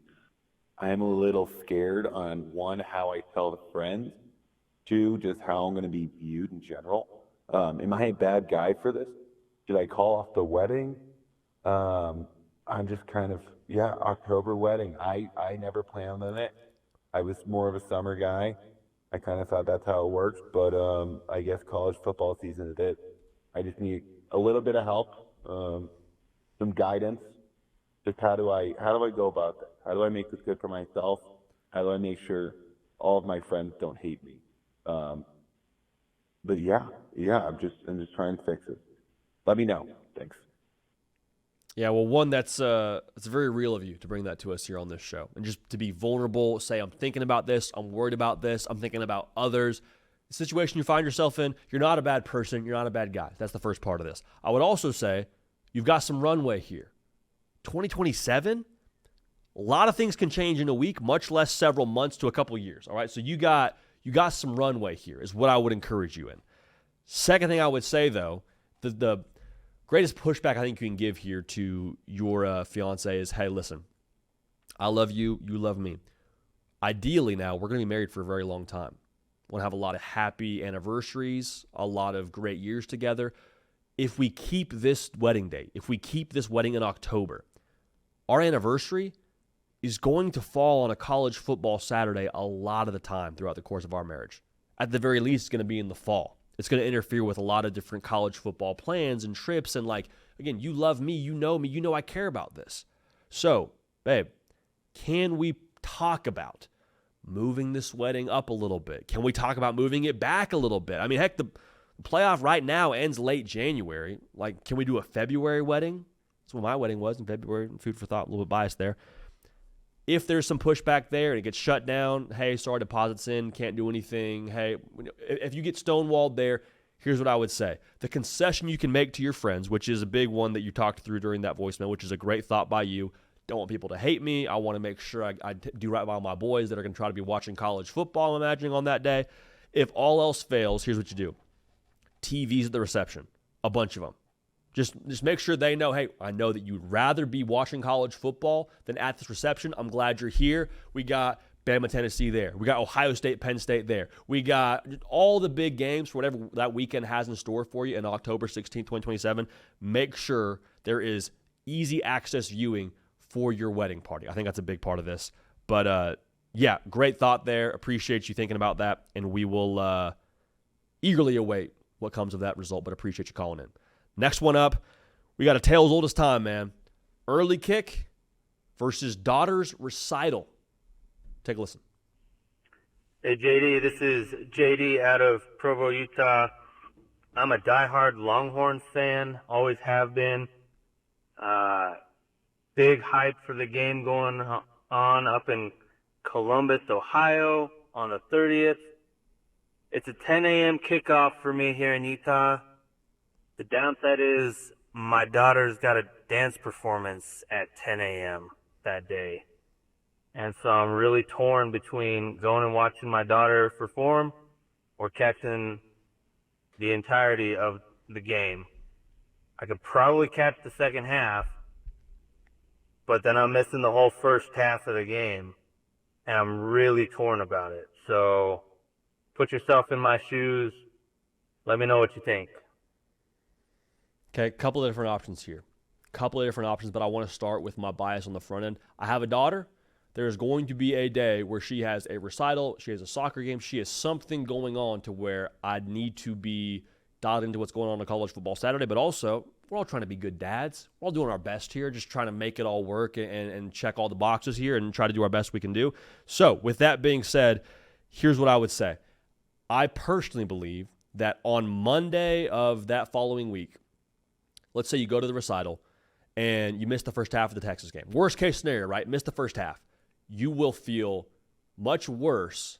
I am a little scared on, one, how I tell the friends, two, just how I'm going to be viewed in general. Am I a bad guy for this? Should I call off the wedding? I'm just kind of, October wedding. I never planned on it. I was more of a summer guy. I kind of thought that's how it works, but I guess college football season is it. I just need a little bit of help, some guidance. Just how do I go about that? How do I make this good for myself? How do I make sure all of my friends don't hate me? But I'm just trying to fix it. Let me know. Thanks. Yeah, well, one, it's very real of you to bring that to us here on this show. And just to be vulnerable, say, I'm thinking about this, I'm worried about this, I'm thinking about others. The situation you find yourself in, you're not a bad person, you're not a bad guy. That's the first part of this. I would also say you've got some runway here. 2027, a lot of things can change in a week, much less several months to a couple years, all right? So you got some runway here is what I would encourage you in. Second thing I would say, though, the greatest pushback I think you can give here to your fiance is, hey, listen, I love you, you love me. Ideally now, we're going to be married for a very long time. We want to have a lot of happy anniversaries, a lot of great years together. If we keep this wedding date, if we keep this wedding in October, our anniversary is going to fall on a college football Saturday a lot of the time throughout the course of our marriage. At the very least, it's going to be in the fall. It's going to interfere with a lot of different college football plans and trips. And again, you love me, you know I care about this. So, babe, can we talk about moving this wedding up a little bit? Can we talk about moving it back a little bit? I mean, heck, the playoff right now ends late January. Can we do a February wedding? That's what my wedding was in February. Food for thought, a little bit biased there. If there's some pushback there and it gets shut down, hey, sorry, deposit's in, can't do anything. Hey, if you get stonewalled there, here's what I would say. The concession you can make to your friends, which is a big one that you talked through during that voicemail, which is a great thought by you. Don't want people to hate me. I want to make sure I do right by my boys that are going to try to be watching college football, I'm imagining, on that day. If all else fails, here's what you do. TVs at the reception, a bunch of them. Just make sure they know, hey, I know that you'd rather be watching college football than at this reception. I'm glad you're here. We got Bama, Tennessee there. We got Ohio State, Penn State there. We got all the big games for whatever that weekend has in store for you in October 16, 2027. Make sure there is easy access viewing for your wedding party. I think that's a big part of this. But, yeah, great thought there. Appreciate you thinking about that, and we will eagerly await what comes of that result, but appreciate you calling in. Next one up, we got a tale as old as time, man. Early kick versus daughter's recital. Take a listen. Hey, JD, this is JD out of Provo, Utah. I'm a diehard Longhorns fan, always have been. Big hype for the game going on up in Columbus, Ohio on the 30th. It's a 10 a.m. kickoff for me here in Utah. The downside is my daughter's got a dance performance at 10 a.m. that day. And so I'm really torn between going and watching my daughter perform or catching the entirety of the game. I could probably catch the second half, but then I'm missing the whole first half of the game, and I'm really torn about it. So put yourself in my shoes. Let me know what you think. Okay, a couple of different options here. But I want to start with my bias on the front end. I have a daughter. There's going to be a day where she has a recital, she has a soccer game, she has something going on to where I need to be dialed into what's going on college football Saturday, but also we're all trying to be good dads. We're all doing our best here, just trying to make it all work and check all the boxes here and try to do our best we can do. So with that being said, here's what I would say. I personally believe that on Monday of that following week, let's say you go to the recital and you miss the first half of the Texas game. Worst case scenario, right? Miss the first half. You will feel much worse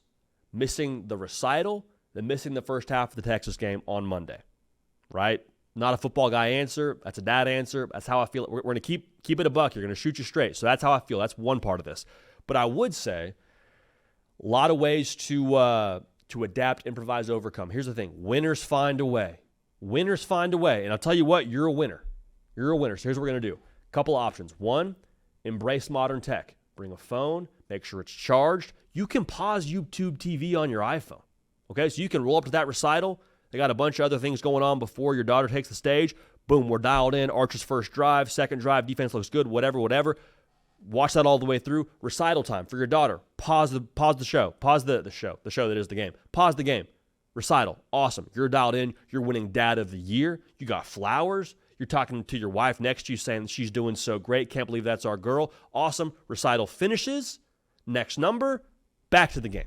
missing the recital than missing the first half of the Texas game on Monday, right? Not a football guy answer. That's a dad answer. That's how I feel. We're going to keep it a buck. You're going to shoot you straight. So that's how I feel. That's one part of this. But I would say a lot of ways to adapt, improvise, overcome. Here's the thing. Winners find a way. Winners find a way. And I'll tell you what, you're a winner. You're a winner. So here's what we're going to do. A couple of options. One, embrace modern tech. Bring a phone. Make sure it's charged. You can pause YouTube TV on your iPhone. Okay, so you can roll up to that recital. They got a bunch of other things going on before your daughter takes the stage. Boom, we're dialed in. Archer's first drive, second drive, defense looks good, whatever. Watch that all the way through. Recital time for your daughter. Pause the show. Pause the show that is the game. Pause the game. Recital. Awesome. You're dialed in. You're winning Dad of the Year. You got flowers. You're talking to your wife next to you saying she's doing so great. Can't believe that's our girl. Awesome. Recital finishes. Next number. Back to the game.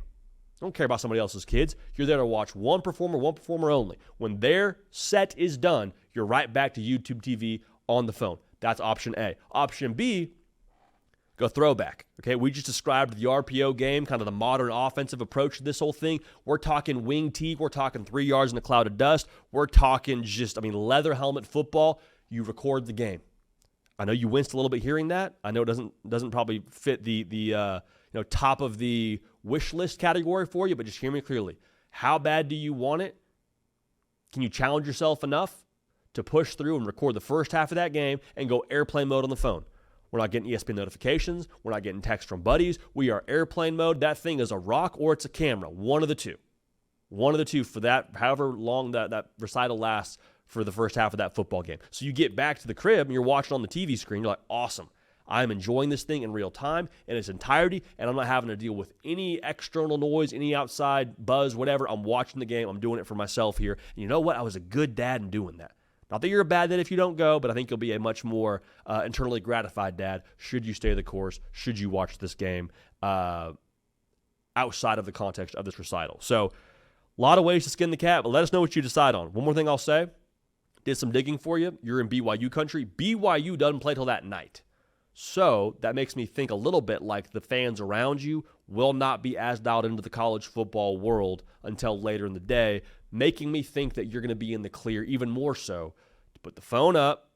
Don't care about somebody else's kids. You're there to watch one performer only. When their set is done, you're right back to YouTube TV on the phone. That's option A. Option B, go throwback. Okay, we just described the RPO game, kind of the modern offensive approach to this whole thing. We're talking wing tee. We're talking 3 yards in a cloud of dust. We're talking leather helmet football. You record the game. I know you winced a little bit hearing that. I know it doesn't probably fit the top of the wish list category for you, but just hear me clearly. How bad do you want it? Can you challenge yourself enough to push through and record the first half of that game and go airplane mode on the phone? We're not getting ESPN notifications. We're not getting text from buddies. We are airplane mode. That thing is a rock or it's a camera. One of the two. One of the two for that, however long that recital lasts for the first half of that football game. So you get back to the crib and you're watching on the TV screen. You're like, awesome. I'm enjoying this thing in real time in its entirety, and I'm not having to deal with any external noise, any outside buzz, whatever. I'm watching the game. I'm doing it for myself here. And you know what? I was a good dad in doing that. Not that you're a bad dad if you don't go, but I think you'll be a much more internally gratified dad should you stay the course, should you watch this game outside of the context of this recital. So a lot of ways to skin the cat, but let us know what you decide on. One more thing I'll say. Did some digging for you. You're in BYU country. BYU doesn't play till that night. So that makes me think a little bit like the fans around you will not be as dialed into the college football world until later in the day, making me think that you're going to be in the clear even more so to put the phone up,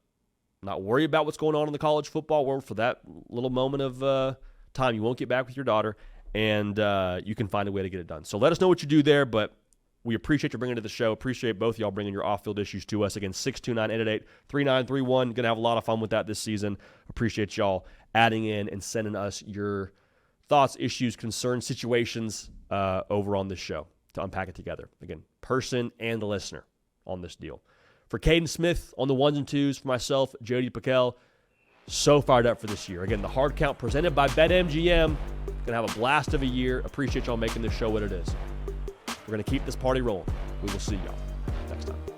not worry about what's going on in the college football world for that little moment of time you won't get back with your daughter, and you can find a way to get it done. So let us know what you do there, but we appreciate you bringing it to the show. Appreciate both of y'all bringing your off-field issues to us. Again, 629-888-3931. Going to have a lot of fun with that this season. Appreciate y'all adding in and sending us your thoughts, issues, concerns, situations over on this show to unpack it together. Again, person and the listener on this deal. For Caden Smith on the ones and twos, for myself, Jody PicKell, so fired up for this year. Again, the hard count presented by BetMGM. Going to have a blast of a year. Appreciate y'all making this show what it is. We're going to keep this party rolling. We will see y'all next time.